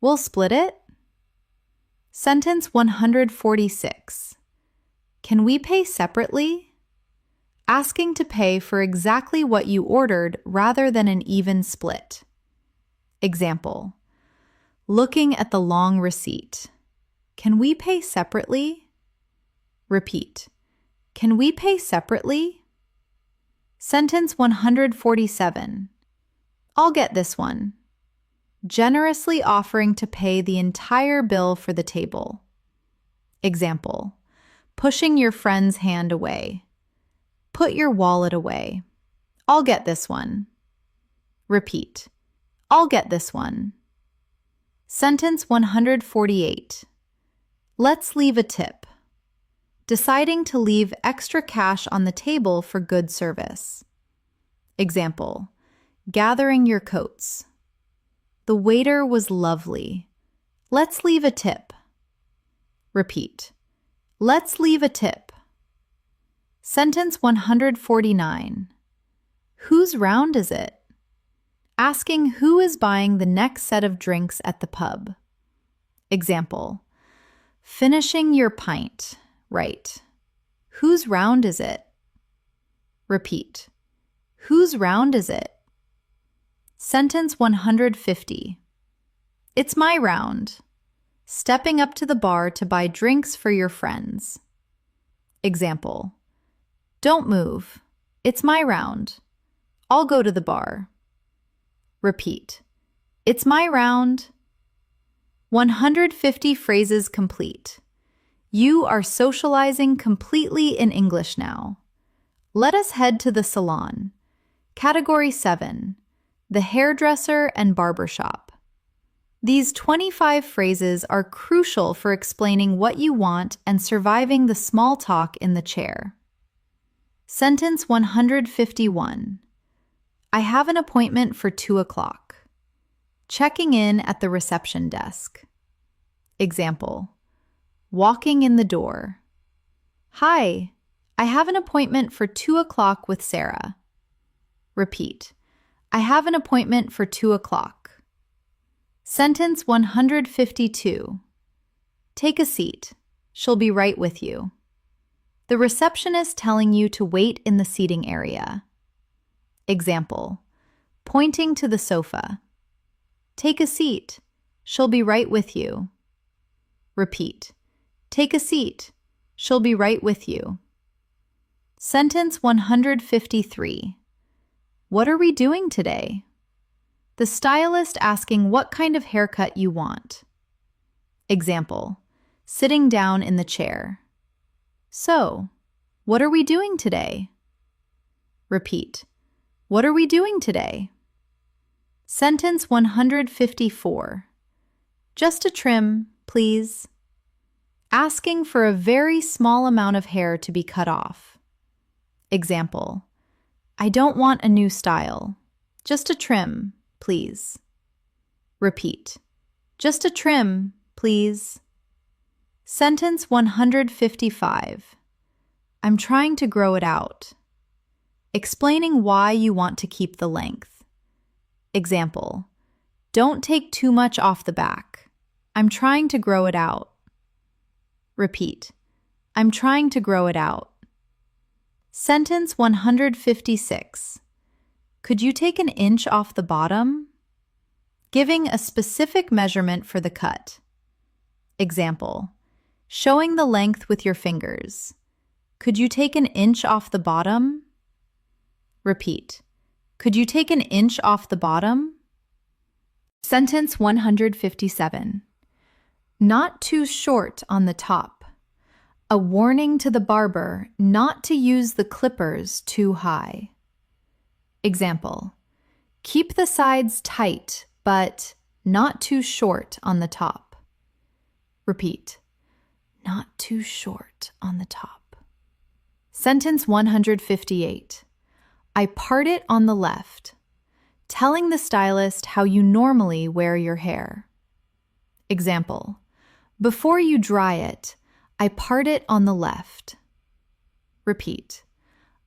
We'll split it? Sentence 146. Can we pay separately? Asking to pay for exactly what you ordered rather than an even split. Example, looking at the long receipt. Can we pay separately? Repeat. Can we pay separately? Sentence 147. I'll get this one. Generously offering to pay the entire bill for the table. Example, pushing your friend's hand away. Put your wallet away. I'll get this one. Repeat. I'll get this one. Sentence 148. Let's leave a tip. Deciding to leave extra cash on the table for good service. Example, gathering your coats. The waiter was lovely. Let's leave a tip. Repeat. Let's leave a tip. Sentence 149. Whose round is it? Asking who is buying the next set of drinks at the pub. Example, finishing your pint. Right. Whose round is it? Repeat. Whose round is it? Sentence 150. It's my round. Stepping up to the bar to buy drinks for your friends. Example, don't move. It's my round. I'll go to the bar. Repeat. It's my round. 150 phrases complete. You are socializing completely in English now. Let us head to the salon. Category 7. The hairdresser and barbershop. These 25 phrases are crucial for explaining what you want and surviving the small talk in the chair. Sentence 151. I have an appointment for 2 o'clock. Checking in at the reception desk. Example, walking in the door. Hi, I have an appointment for 2 o'clock with Sarah. Repeat, I have an appointment for 2 o'clock. Sentence 152. Take a seat. She'll be right with you. The receptionist telling you to wait in the seating area. Example, pointing to the sofa. Take a seat. She'll be right with you. Repeat, take a seat. She'll be right with you. Sentence 153. What are we doing today? The stylist asking what kind of haircut you want. Example, sitting down in the chair. So, what are we doing today? Repeat, what are we doing today? Sentence 154. Just a trim, please. Asking for a very small amount of hair to be cut off. Example, I don't want a new style. Just a trim, please. Repeat, just a trim, please. Sentence 155. I'm trying to grow it out. Explaining why you want to keep the length. Example, don't take too much off the back. I'm trying to grow it out. Repeat, I'm trying to grow it out. Sentence 156. Could you take an inch off the bottom? Giving a specific measurement for the cut. Example, showing the length with your fingers. Could you take an inch off the bottom? Repeat, could you take an inch off the bottom? Sentence 157. Not too short on the top. A warning to the barber not to use the clippers too high. Example, keep the sides tight, but not too short on the top. Repeat, not too short on the top. Sentence 158. I part it on the left, telling the stylist how you normally wear your hair. Example, before you dry it, I part it on the left. Repeat,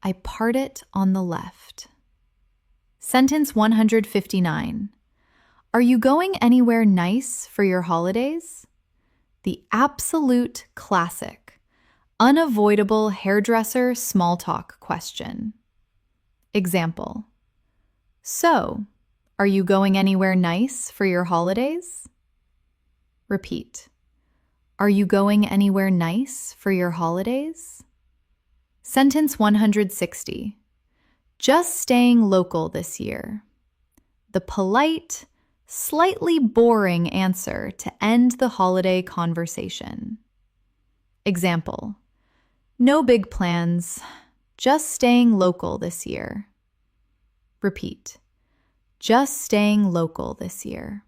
I part it on the left. Sentence 159. Are you going anywhere nice for your holidays? The absolute classic, unavoidable hairdresser small talk question. Example, so, are you going anywhere nice for your holidays? Repeat, are you going anywhere nice for your holidays? Sentence 160. Just staying local this year. The polite, slightly boring answer to end the holiday conversation. Example, no big plans, just staying local this year. Repeat, just staying local this year.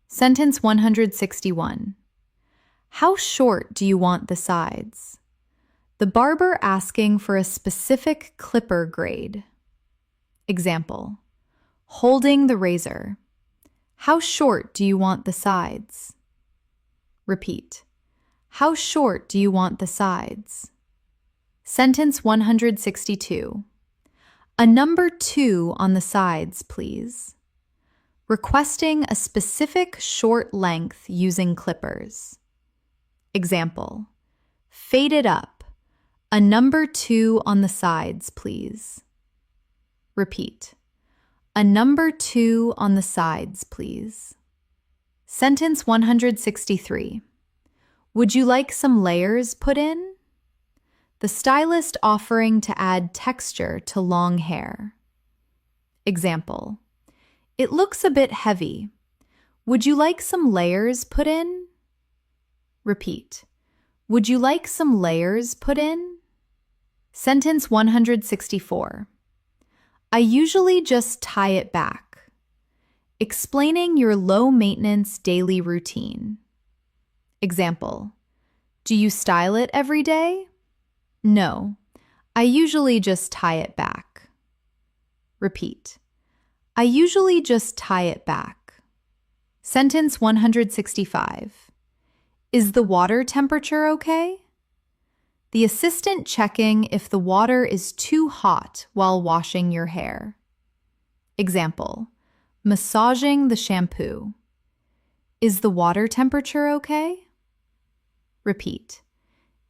Sentence 161. How short do you want the sides? The barber asking for a specific clipper grade. Example, holding the razor. How short do you want the sides? Repeat, how short do you want the sides? Sentence 162. A number 2 on the sides, please. Requesting a specific short length using clippers. Example, fade it up. A number 2 on the sides, please. Repeat, a number 2 on the sides, please. Sentence 163. Would you like some layers put in? The stylist offering to add texture to long hair. Example, it looks a bit heavy. Would you like some layers put in? Repeat, would you like some layers put in? Sentence 164. I usually just tie it back. Explaining your low-maintenance daily routine. Example, do you style it every day? No, I usually just tie it back. Repeat, I usually just tie it back. Sentence 165. Is the water temperature okay? The assistant checking if the water is too hot while washing your hair. Example, massaging the shampoo. Is the water temperature okay? Repeat.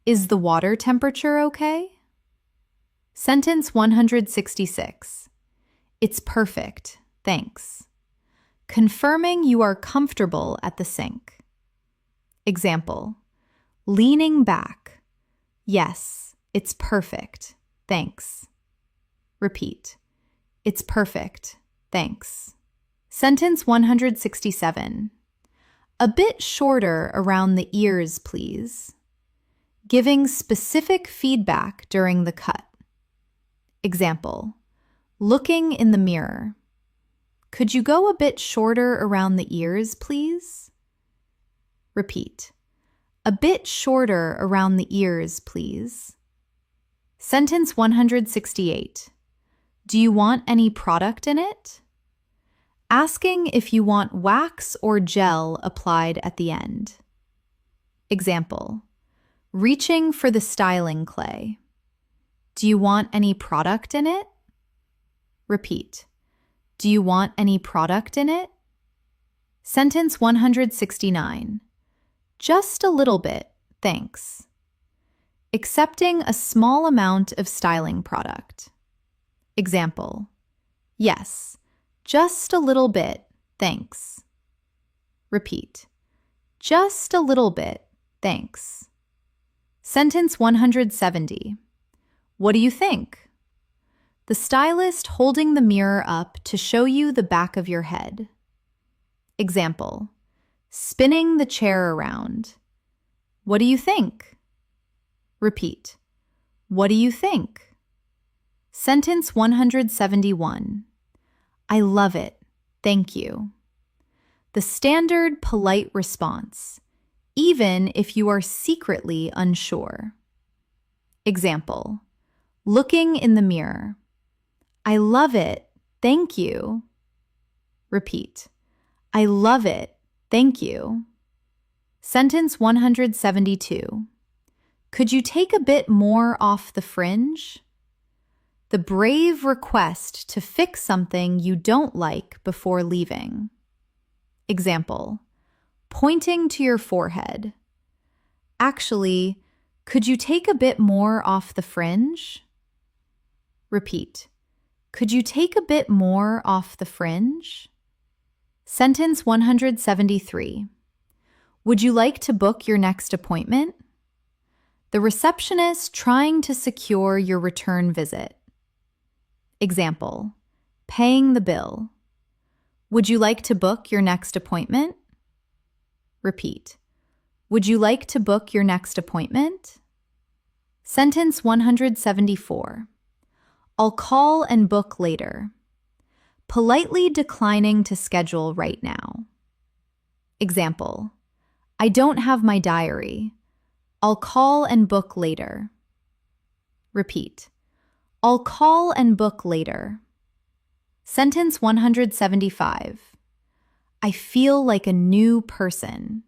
Is the water temperature okay? Sentence 166. It's perfect, thanks. Confirming you are comfortable at the sink. Example, leaning back. Yes, it's perfect, thanks. Repeat. It's perfect, thanks. Sentence 167. A bit shorter around the ears, please. Giving specific feedback during the cut. Example, looking in the mirror. Could you go a bit shorter around the ears, please? Repeat. A bit shorter around the ears, please. Sentence 168. Do you want any product in it? Asking if you want wax or gel applied at the end. Example, reaching for the styling clay. Do you want any product in it? Repeat. Do you want any product in it? Sentence 169. Just a little bit, thanks. Accepting a small amount of styling product. Example, yes, just a little bit, thanks. Repeat. Just a little bit, thanks. Sentence 170. What do you think? The stylist holding the mirror up to show you the back of your head. Example, spinning the chair around. What do you think? Repeat. What do you think? Sentence 171. I love it. Thank you. The standard polite response, even if you are secretly unsure. Example, looking in the mirror. I love it. Thank you. Repeat. I love it. Thank you. Sentence 172. Could you take a bit more off the fringe? The brave request to fix something you don't like before leaving. Example, pointing to your forehead. Actually, could you take a bit more off the fringe? Repeat. Could you take a bit more off the fringe? Sentence 173. Would you like to book your next appointment? The receptionist trying to secure your return visit. Example, paying the bill. Would you like to book your next appointment? Repeat. Would you like to book your next appointment? Sentence 174. I'll call and book later. Politely declining to schedule right now. Example, I don't have my diary. I'll call and book later. Repeat. I'll call and book later. Sentence 175. I feel like a new person.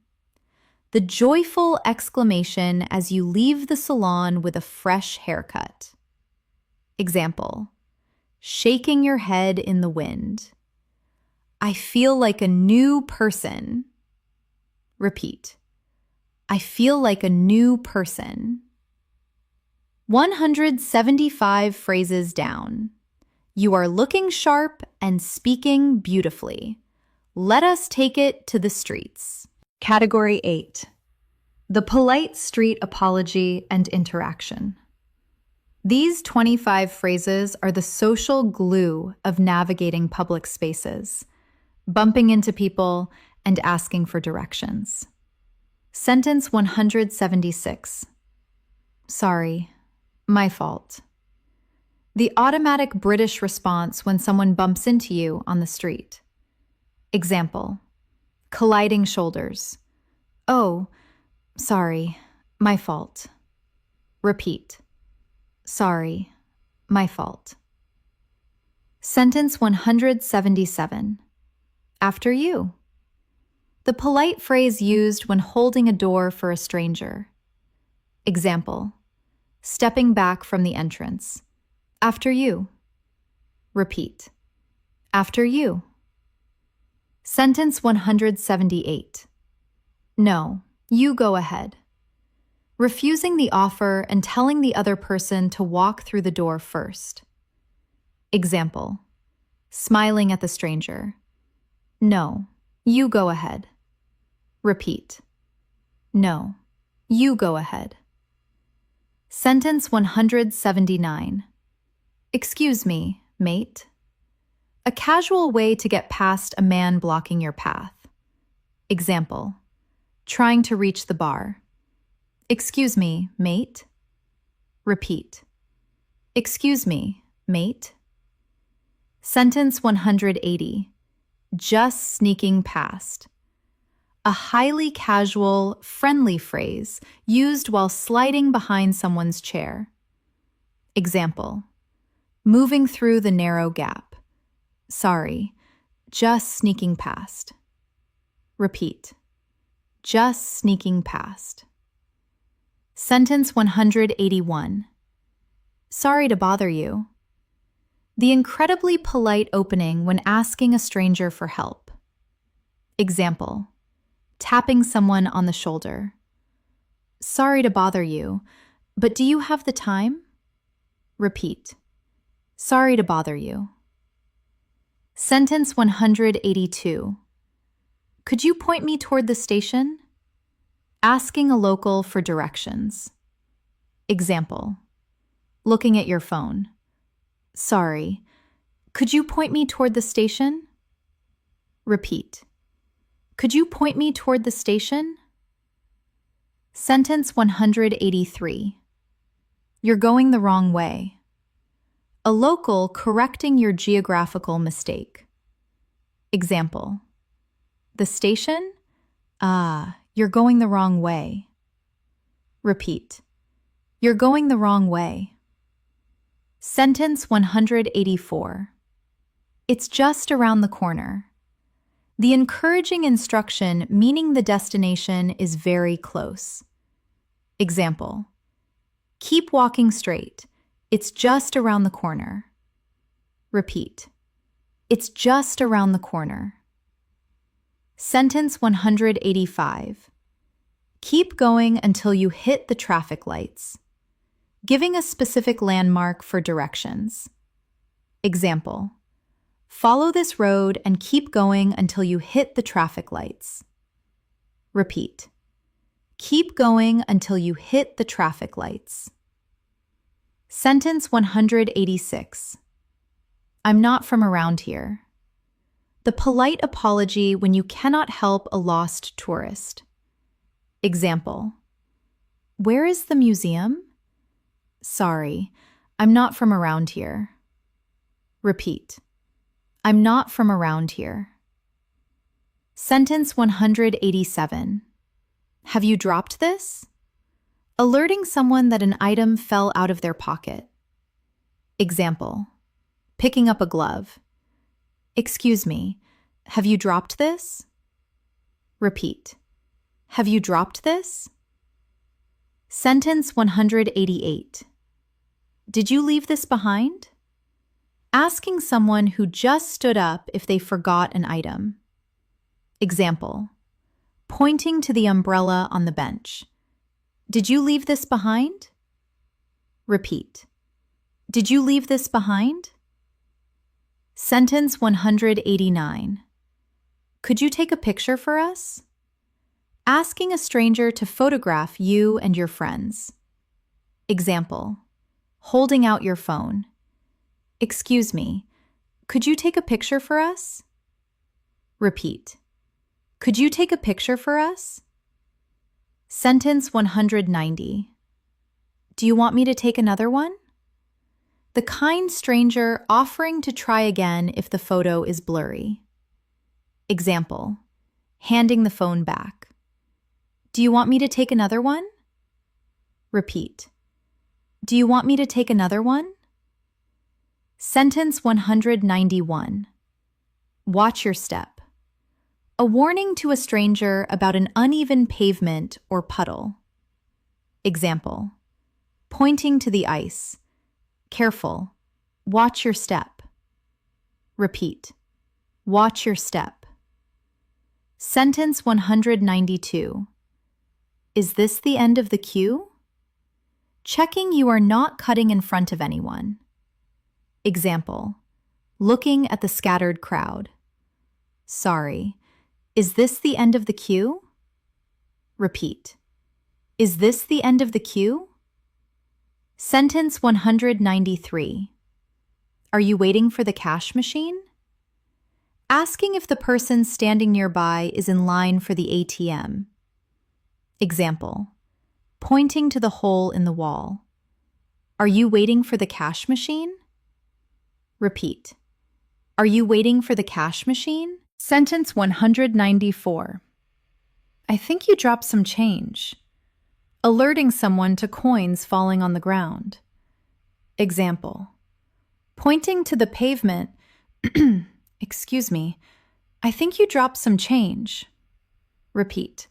The joyful exclamation as you leave the salon with a fresh haircut. Example, shaking your head in the wind. I feel like a new person. Repeat. I feel like a new person. 175 phrases down. You are looking sharp and speaking beautifully. Let us take it to the streets. Category 8. The polite street apology and interaction. These 25 phrases are the social glue of navigating public spaces, bumping into people, and asking for directions. Sentence 176. Sorry, my fault. The automatic British response when someone bumps into you on the street. Example, colliding shoulders. Oh, sorry, my fault. Repeat. Sorry, my fault. Sentence 177. After you. The polite phrase used when holding a door for a stranger. Example: stepping back from the entrance. After you. Repeat. After you. Sentence 178. No, you go ahead. Refusing the offer and telling the other person to walk through the door first. Example: smiling at the stranger. No, you go ahead. Repeat. No, you go ahead. Sentence 179. Excuse me, mate. A casual way to get past a man blocking your path. Example: trying to reach the bar. Excuse me, mate. Repeat. Excuse me, mate. Sentence 180. Just sneaking past. A highly casual, friendly phrase used while sliding behind someone's chair. Example: moving through the narrow gap. Sorry, just sneaking past. Repeat. Just sneaking past. Sentence 181. Sorry to bother you. The incredibly polite opening when asking a stranger for help. Example: tapping someone on the shoulder. Sorry to bother you, but do you have the time? Repeat. Sorry to bother you. Sentence 182. Could you point me toward the station? Asking a local for directions. Example: looking at your phone. Sorry, could you point me toward the station? Repeat. Could you point me toward the station? Sentence 183. You're going the wrong way. A local correcting your geographical mistake. Example: the station? Ah, you're going the wrong way. Repeat. You're going the wrong way. Sentence 184. It's just around the corner. The encouraging instruction meaning the destination is very close. Example: keep walking straight. It's just around the corner. Repeat. It's just around the corner. Sentence 185. Keep going until you hit the traffic lights. Giving a specific landmark for directions. Example: follow this road and keep going until you hit the traffic lights. Repeat. Keep going until you hit the traffic lights. Sentence 186. I'm not from around here. The polite apology when you cannot help a lost tourist. Example: where is the museum? Sorry, I'm not from around here. Repeat. I'm not from around here. Sentence 187. Have you dropped this? Alerting someone that an item fell out of their pocket. Example: picking up a glove. Excuse me, have you dropped this? Repeat. Have you dropped this? Sentence 188. Did you leave this behind? Asking someone who just stood up if they forgot an item. Example: pointing to the umbrella on the bench. Did you leave this behind? Repeat. Did you leave this behind? Sentence 189. Could you take a picture for us? Asking a stranger to photograph you and your friends. Example: holding out your phone. Excuse me, could you take a picture for us? Repeat. Could you take a picture for us? Sentence 190. Do you want me to take another one? The kind stranger offering to try again if the photo is blurry. Example: handing the phone back. Do you want me to take another one? Repeat. Do you want me to take another one? Sentence 191. Watch your step. A warning to a stranger about an uneven pavement or puddle. Example: pointing to the ice. Careful. Watch your step. Repeat. Watch your step. Sentence 192. Is this the end of the queue? Checking you are not cutting in front of anyone. Example: looking at the scattered crowd. Sorry. Is this the end of the queue? Repeat. Is this the end of the queue? Sentence 193. Are you waiting for the cash machine? Asking if the person standing nearby is in line for the ATM. Example: pointing to the hole in the wall. Are you waiting for the cash machine? Repeat. Are you waiting for the cash machine? Sentence 194. I think you dropped some change. Alerting someone to coins falling on the ground. Example: pointing to the pavement. Excuse me, I think you dropped some change. Repeat.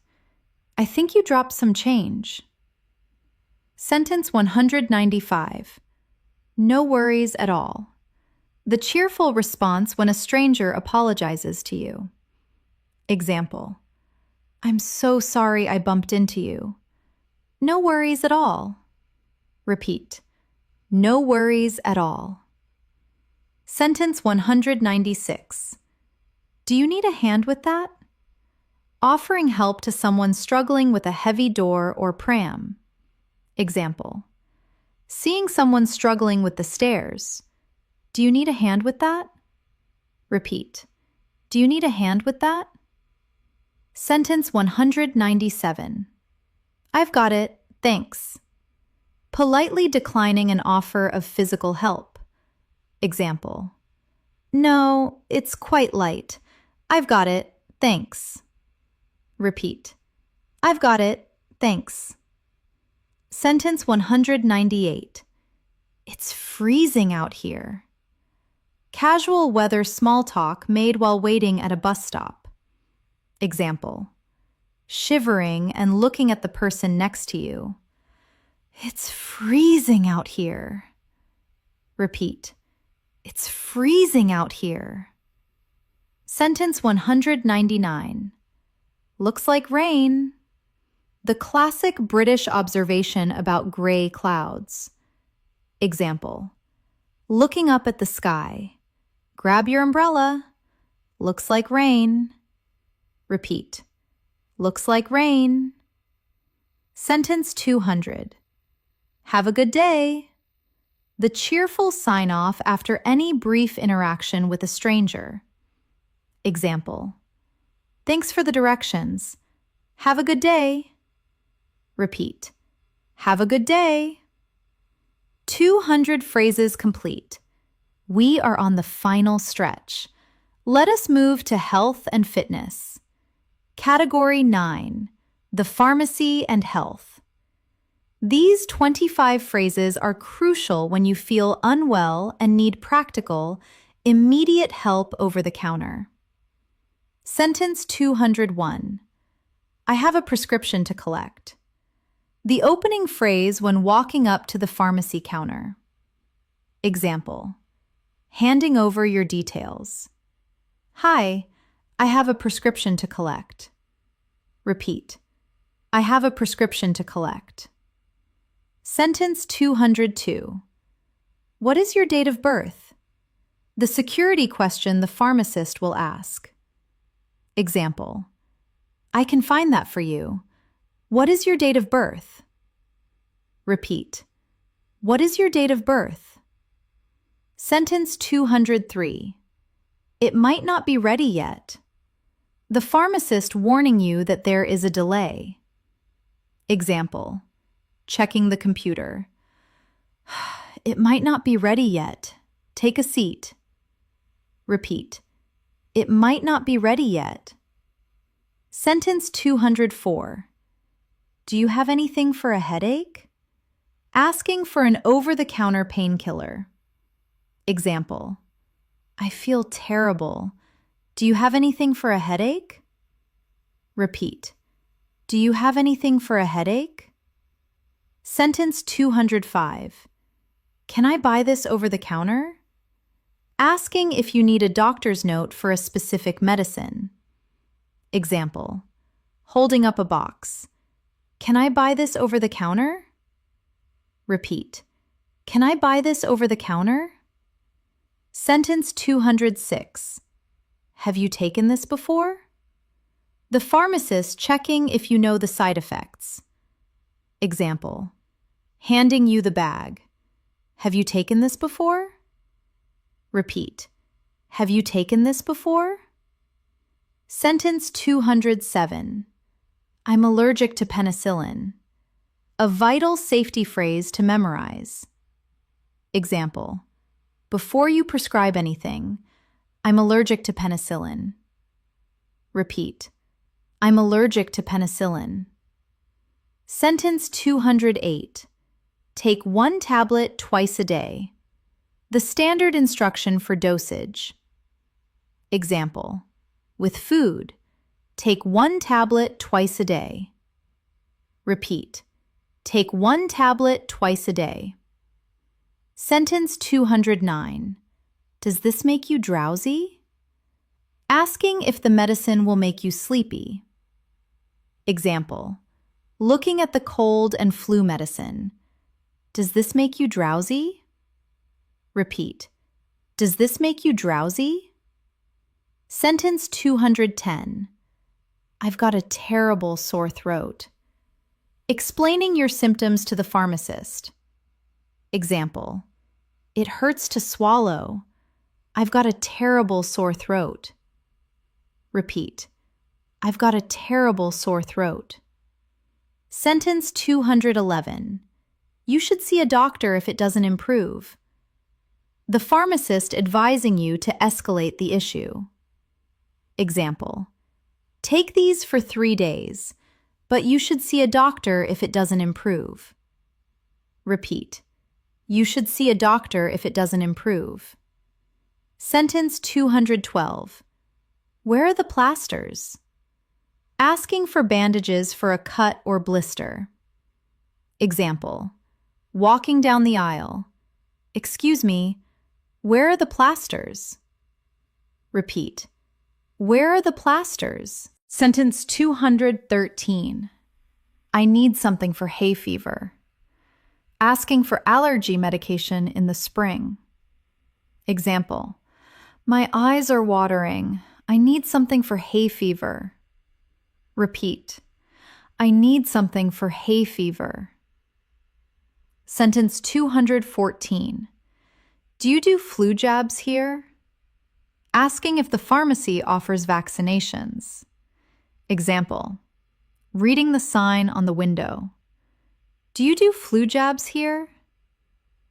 I think you dropped some change. Sentence 195. No worries at all. The cheerful response when a stranger apologizes to you. Example: I'm so sorry I bumped into you. No worries at all. Repeat. No worries at all. Sentence 196. Do you need a hand with that? Offering help to someone struggling with a heavy door or pram. Example: seeing someone struggling with the stairs. Do you need a hand with that? Repeat. Do you need a hand with that? Sentence 197. I've got it, thanks. Politely declining an offer of physical help. Example: no, it's quite light. I've got it, thanks. Repeat. I've got it, thanks. Sentence 198. It's freezing out here. Casual weather small talk made while waiting at a bus stop. Example: shivering and looking at the person next to you. It's freezing out here. Repeat. It's freezing out here. Sentence 199. Looks like rain. The classic British observation about gray clouds. Example: looking up at the sky. Grab your umbrella. Looks like rain. Repeat. Looks like rain. Sentence 200. Have a good day. The cheerful sign-off after any brief interaction with a stranger. Example: thanks for the directions. Have a good day. Repeat. Have a good day. 200 phrases complete. We are on the final stretch. Let us move to health and fitness. Category 9, the pharmacy and health. These 25 phrases are crucial when you feel unwell and need practical, immediate help over the counter. Sentence 201. I have a prescription to collect. The opening phrase when walking up to the pharmacy counter. Example: handing over your details. Hi, I have a prescription to collect. Repeat. I have a prescription to collect. Sentence 202. What is your date of birth? The security question the pharmacist will ask. Example: I can find that for you. What is your date of birth? Repeat. What is your date of birth? Sentence 203. It might not be ready yet. The pharmacist warning you that there is a delay. Example: checking the computer. It might not be ready yet. Take a seat. Repeat. It might not be ready yet. Sentence 204. Do you have anything for a headache? Asking for an over-the-counter painkiller. Example: I feel terrible. Do you have anything for a headache? Repeat. Do you have anything for a headache? Sentence 205. Can I buy this over the counter? Asking if you need a doctor's note for a specific medicine. Example. Holding up a box. Can I buy this over the counter? Repeat. Can I buy this over the counter? Sentence 206. Have you taken this before? The pharmacist checking if you know the side effects. Example. Handing you the bag. Have you taken this before? Repeat. Have you taken this before? Sentence 207. I'm allergic to penicillin. A vital safety phrase to memorize. Example. Before you prescribe anything, I'm allergic to penicillin. Repeat. I'm allergic to penicillin. Sentence 208. Take 1 tablet twice a day. The standard instruction for dosage. Example. With food, take 1 tablet twice a day. Repeat. Take 1 tablet twice a day. Sentence 209. Does this make you drowsy? Asking if the medicine will make you sleepy. Example. Looking at the cold and flu medicine. Does this make you drowsy? Repeat. Does this make you drowsy? Sentence 210. I've got a terrible sore throat. Explaining your symptoms to the pharmacist. Example. It hurts to swallow. I've got a terrible sore throat. Repeat. I've got a terrible sore throat. Sentence 211. You should see a doctor if it doesn't improve. The pharmacist advising you to escalate the issue. Example. Take these for 3 days, but you should see a doctor if it doesn't improve. Repeat. You should see a doctor if it doesn't improve. Sentence 212. Where are the plasters? Asking for bandages for a cut or blister. Example. Walking down the aisle. Excuse me, where are the plasters? Repeat. Where are the plasters? Sentence 213. I need something for hay fever. Asking for allergy medication in the spring. Example. My eyes are watering. I need something for hay fever. Repeat. I need something for hay fever. Sentence 214. Do you do flu jabs here? Asking if the pharmacy offers vaccinations. Example. Reading the sign on the window. Do you do flu jabs here?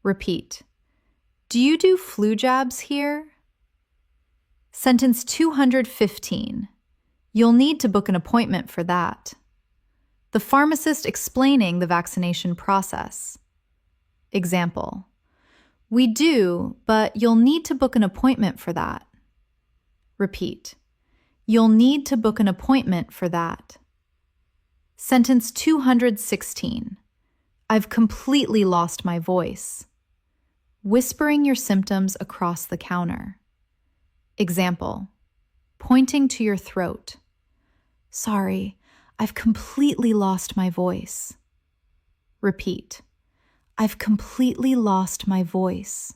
Repeat. Do you do flu jabs here? Sentence 215. You'll need to book an appointment for that. The pharmacist explaining the vaccination process. Example. We do, but you'll need to book an appointment for that. Repeat. You'll need to book an appointment for that. Sentence 216. I've completely lost my voice. Whispering your symptoms across the counter. Example. Pointing to your throat. Sorry, I've completely lost my voice. Repeat. I've completely lost my voice.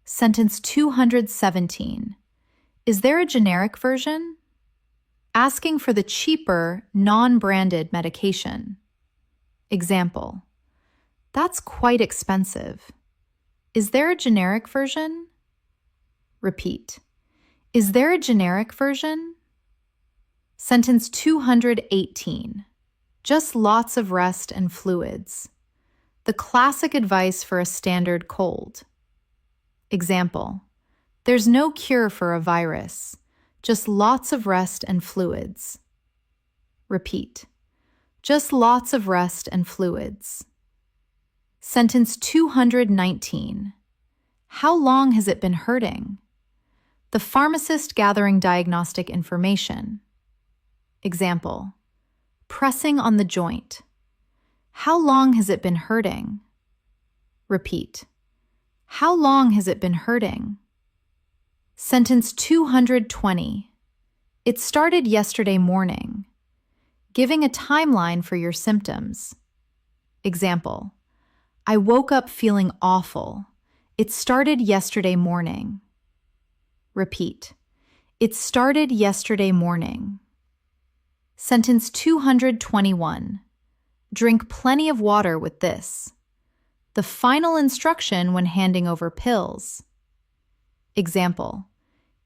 Sentence 217. Is there a generic version? Asking for the cheaper, non-branded medication. Example. That's quite expensive. Is there a generic version? Repeat. Is there a generic version? Sentence 218. Just lots of rest and fluids. The classic advice for a standard cold. Example. There's no cure for a virus, just lots of rest and fluids. Repeat. Just lots of rest and fluids. Sentence 219. How long has it been hurting? The pharmacist gathering diagnostic information. Example, pressing on the joint. How long has it been hurting? Repeat. How long has it been hurting? Sentence 220. It started yesterday morning. Giving a timeline for your symptoms. Example, I woke up feeling awful. It started yesterday morning. Repeat. It started yesterday morning. Sentence 221. Drink plenty of water with this. The final instruction when handing over pills. Example,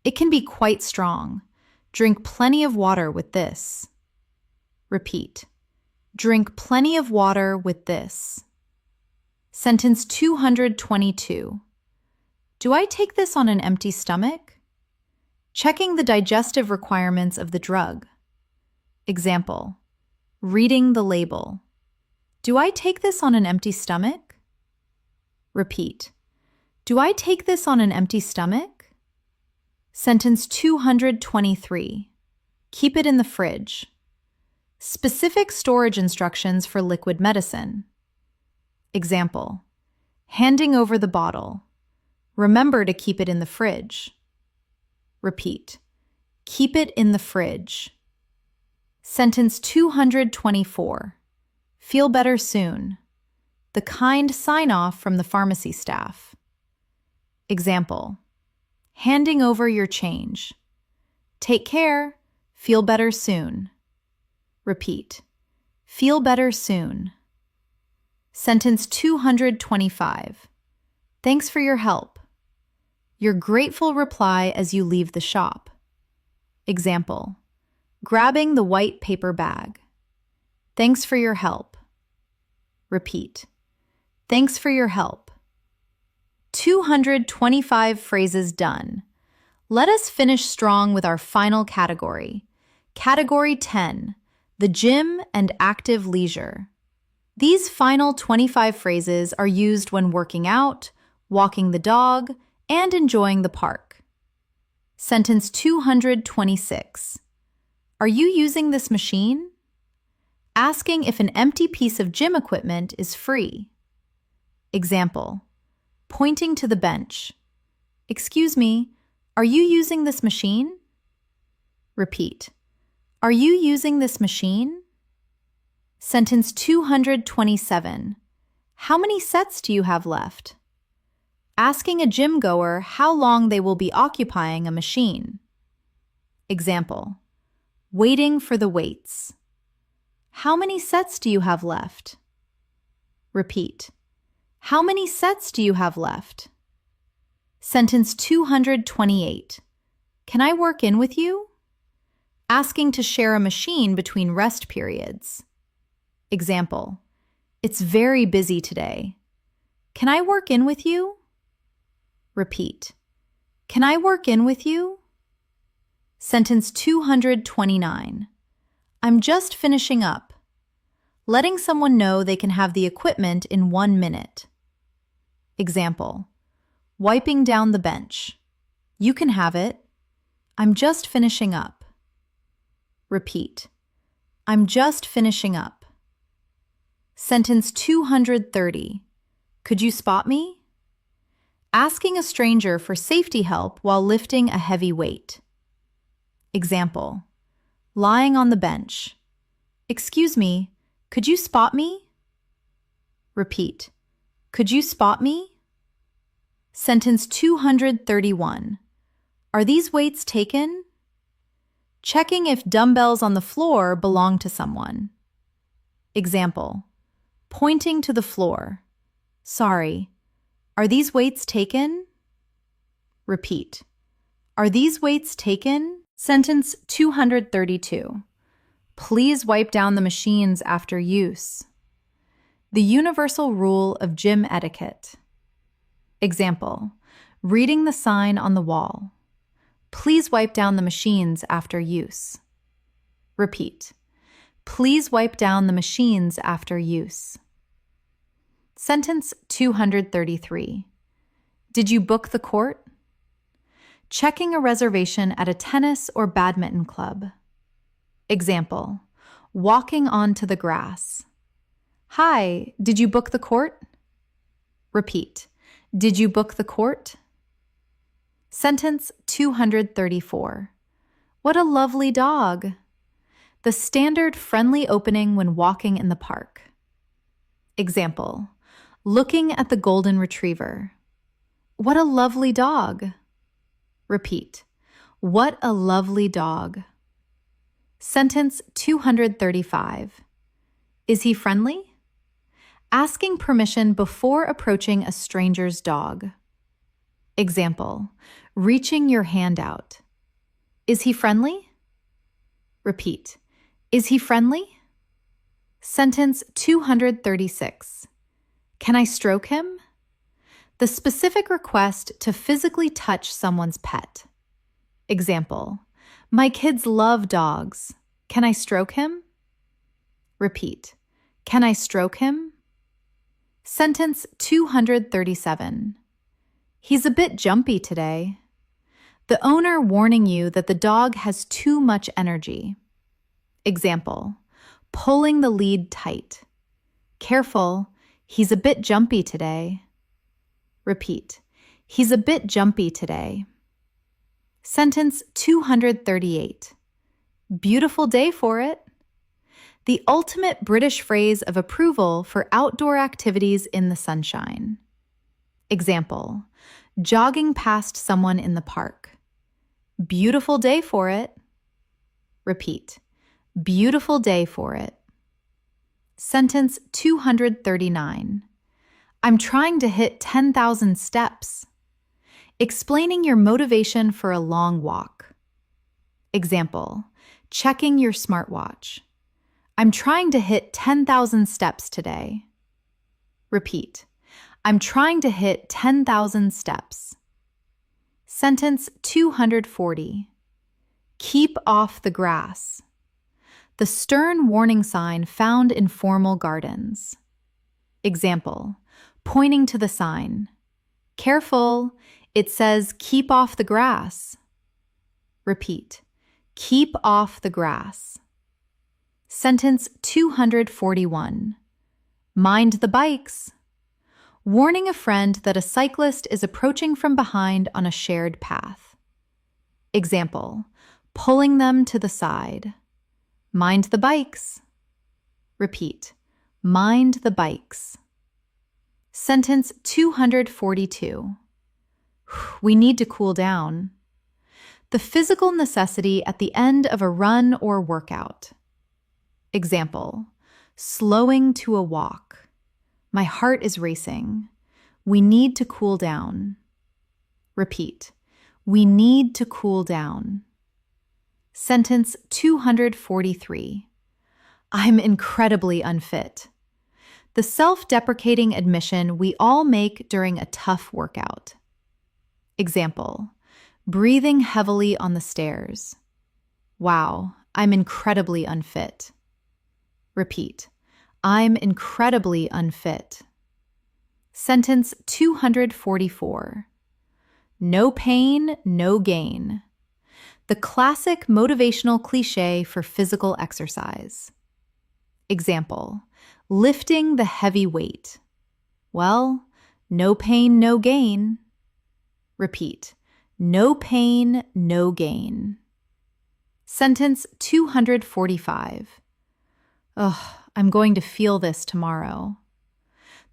it can be quite strong. Drink plenty of water with this. Repeat. Drink plenty of water with this. Sentence 222. Do I take this on an empty stomach? Checking the digestive requirements of the drug. Example, reading the label. Do I take this on an empty stomach? Repeat. Do I take this on an empty stomach? Sentence 223. Keep it in the fridge. Specific storage instructions for liquid medicine. Example, handing over the bottle. Remember to keep it in the fridge. Repeat. Keep it in the fridge. Sentence 224. Feel better soon. The kind sign-off from the pharmacy staff. Example, handing over your change. Take care. Feel better soon. Repeat. Feel better soon. Sentence 225. Thanks for your help. Your grateful reply as you leave the shop. Example, grabbing the white paper bag. Thanks for your help. Repeat. Thanks for your help. 225 phrases done. Let us finish strong with our final category. Category 10, the gym and active leisure. These final 25 phrases are used when working out, walking the dog, and enjoying the park. Sentence 226. Are you using this machine? Asking if an empty piece of gym equipment is free. Example, pointing to the bench. Excuse me, are you using this machine? Repeat. Are you using this machine? Sentence 227. How many sets do you have left? Asking a gym goer how long they will be occupying a machine. Example, waiting for the weights. How many sets do you have left? Repeat. How many sets do you have left? Sentence 228. Can I work in with you? Asking to share a machine between rest periods. Example, it's very busy today. Can I work in with you? Repeat. Can I work in with you? Sentence 229. I'm just finishing up. Letting someone know they can have the equipment in 1 minute. Example, wiping down the bench. You can have it. I'm just finishing up. Repeat. I'm just finishing up. Sentence 230. Could you spot me? Asking a stranger for safety help while lifting a heavy weight. Example, lying on the bench. Excuse me, could you spot me? Repeat. Could you spot me? Sentence 231. Are these weights taken? Checking if dumbbells on the floor belong to someone. Example, pointing to the floor. Sorry, are these weights taken? Repeat. Are these weights taken? Sentence 232. Please wipe down the machines after use. The universal rule of gym etiquette. Example, reading the sign on the wall. Please wipe down the machines after use. Repeat. Please wipe down the machines after use. Sentence 233. Did you book the court? Checking a reservation at a tennis or badminton club. Example, walking onto the grass. Hi, did you book the court? Repeat, did you book the court? Sentence 234. What a lovely dog. The standard friendly opening when walking in the park. Example, looking at the golden retriever. What a lovely dog. Repeat, what a lovely dog. Sentence 235. Is he friendly? Asking permission before approaching a stranger's dog. Example, reaching your hand out. Is he friendly? Repeat, is he friendly? Sentence 236. Can I stroke him? The specific request to physically touch someone's pet. Example, my kids love dogs. Can I stroke him? Repeat, can I stroke him? Sentence 237. He's a bit jumpy today. The owner warning you that the dog has too much energy. Example, pulling the lead tight. Careful, he's a bit jumpy today. Repeat, he's a bit jumpy today. Sentence 238. Beautiful day for it. The ultimate British phrase of approval for outdoor activities in the sunshine. Example, jogging past someone in the park. Beautiful day for it. Repeat, beautiful day for it. Sentence 239. I'm trying to hit 10,000 steps. Explaining your motivation for a long walk. Example, checking your smartwatch. I'm trying to hit 10,000 steps today. Repeat, I'm trying to hit 10,000 steps. Sentence 240. Keep off the grass. The stern warning sign found in formal gardens. Example, pointing to the sign. Careful, it says keep off the grass. Repeat, keep off the grass. Sentence 241. Mind the bikes. Warning a friend that a cyclist is approaching from behind on a shared path. Example, pulling them to the side. Mind the bikes. Repeat, mind the bikes. Sentence 242. We need to cool down. The physical necessity at the end of a run or workout. Example, slowing to a walk. My heart is racing. We need to cool down. Repeat, we need to cool down. Sentence 243. I'm incredibly unfit. The self-deprecating admission we all make during a tough workout. Example, breathing heavily on the stairs. Wow, I'm incredibly unfit. Repeat, I'm incredibly unfit. Sentence 244. No pain, no gain. The classic motivational cliche for physical exercise. Example, lifting the heavy weight. Well, no pain, no gain. Repeat, no pain, no gain. Sentence 245. Ugh, I'm going to feel this tomorrow.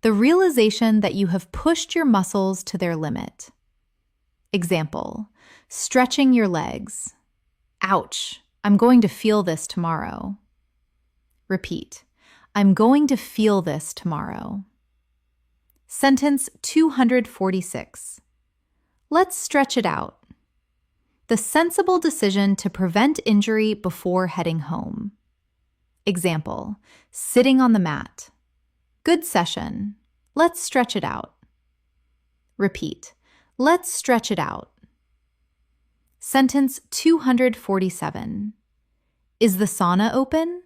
The realization that you have pushed your muscles to their limit. Example, stretching your legs. Ouch, I'm going to feel this tomorrow. Repeat, I'm going to feel this tomorrow. Sentence 246. Let's stretch it out. The sensible decision to prevent injury before heading home. Example, sitting on the mat. Good session. Let's stretch it out. Repeat, let's stretch it out. Sentence 247. Is the sauna open?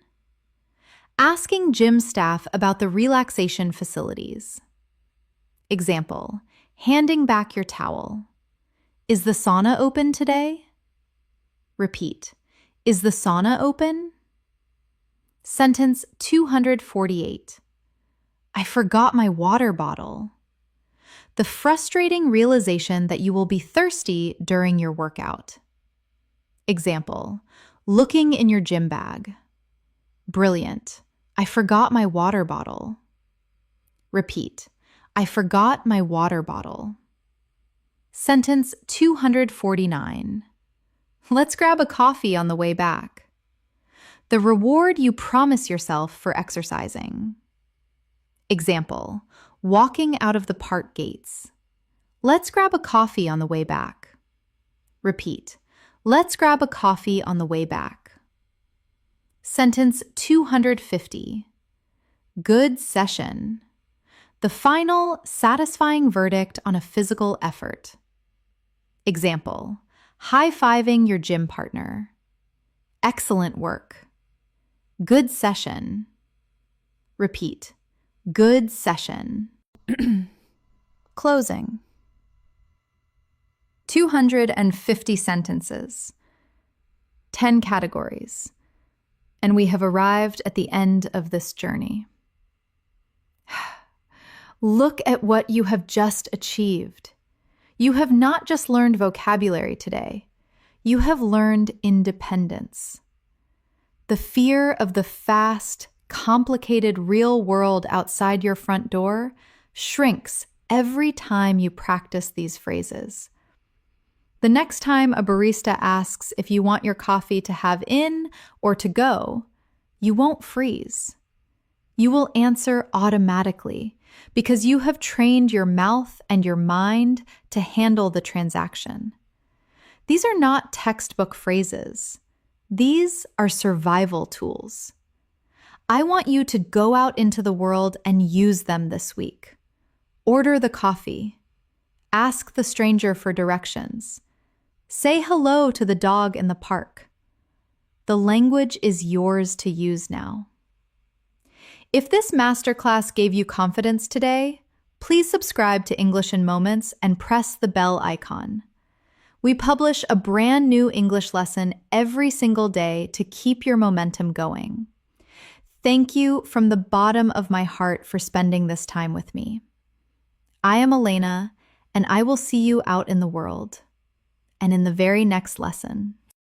Asking gym staff about the relaxation facilities. Example, handing back your towel. Is the sauna open today? Repeat, is the sauna open? Sentence 248. I forgot my water bottle. The frustrating realization that you will be thirsty during your workout. Example, looking in your gym bag. Brilliant. I forgot my water bottle. Repeat. I forgot my water bottle. Sentence 249. Let's grab a coffee on the way back. The reward you promise yourself for exercising. Example, walking out of the park gates. Let's grab a coffee on the way back. Repeat. Let's grab a coffee on the way back. Sentence 250. Good session. The final, satisfying verdict on a physical effort. Example, high-fiving your gym partner. Excellent work. Good session. Repeat. Good session. Closing. 250 sentences. 10 categories. And we have arrived at the end of this journey. Look at what you have just achieved. You have not just learned vocabulary today. You have learned independence. The fear of the fast, complicated real world outside your front door shrinks every time you practice these phrases. The next time a barista asks if you want your coffee to have in or to go, you won't freeze. You will answer automatically because you have trained your mouth and your mind to handle the transaction. These are not textbook phrases. These are survival tools. I want you to go out into the world and use them this week. Order the coffee. Ask the stranger for directions. Say hello to the dog in the park. The language is yours to use now. If this masterclass gave you confidence today, please subscribe to English in Moments and press the bell icon. We publish a brand new English lesson every single day to keep your momentum going. Thank you from the bottom of my heart for spending this time with me. I am Elena, and I will see you out in the world and in the very next lesson.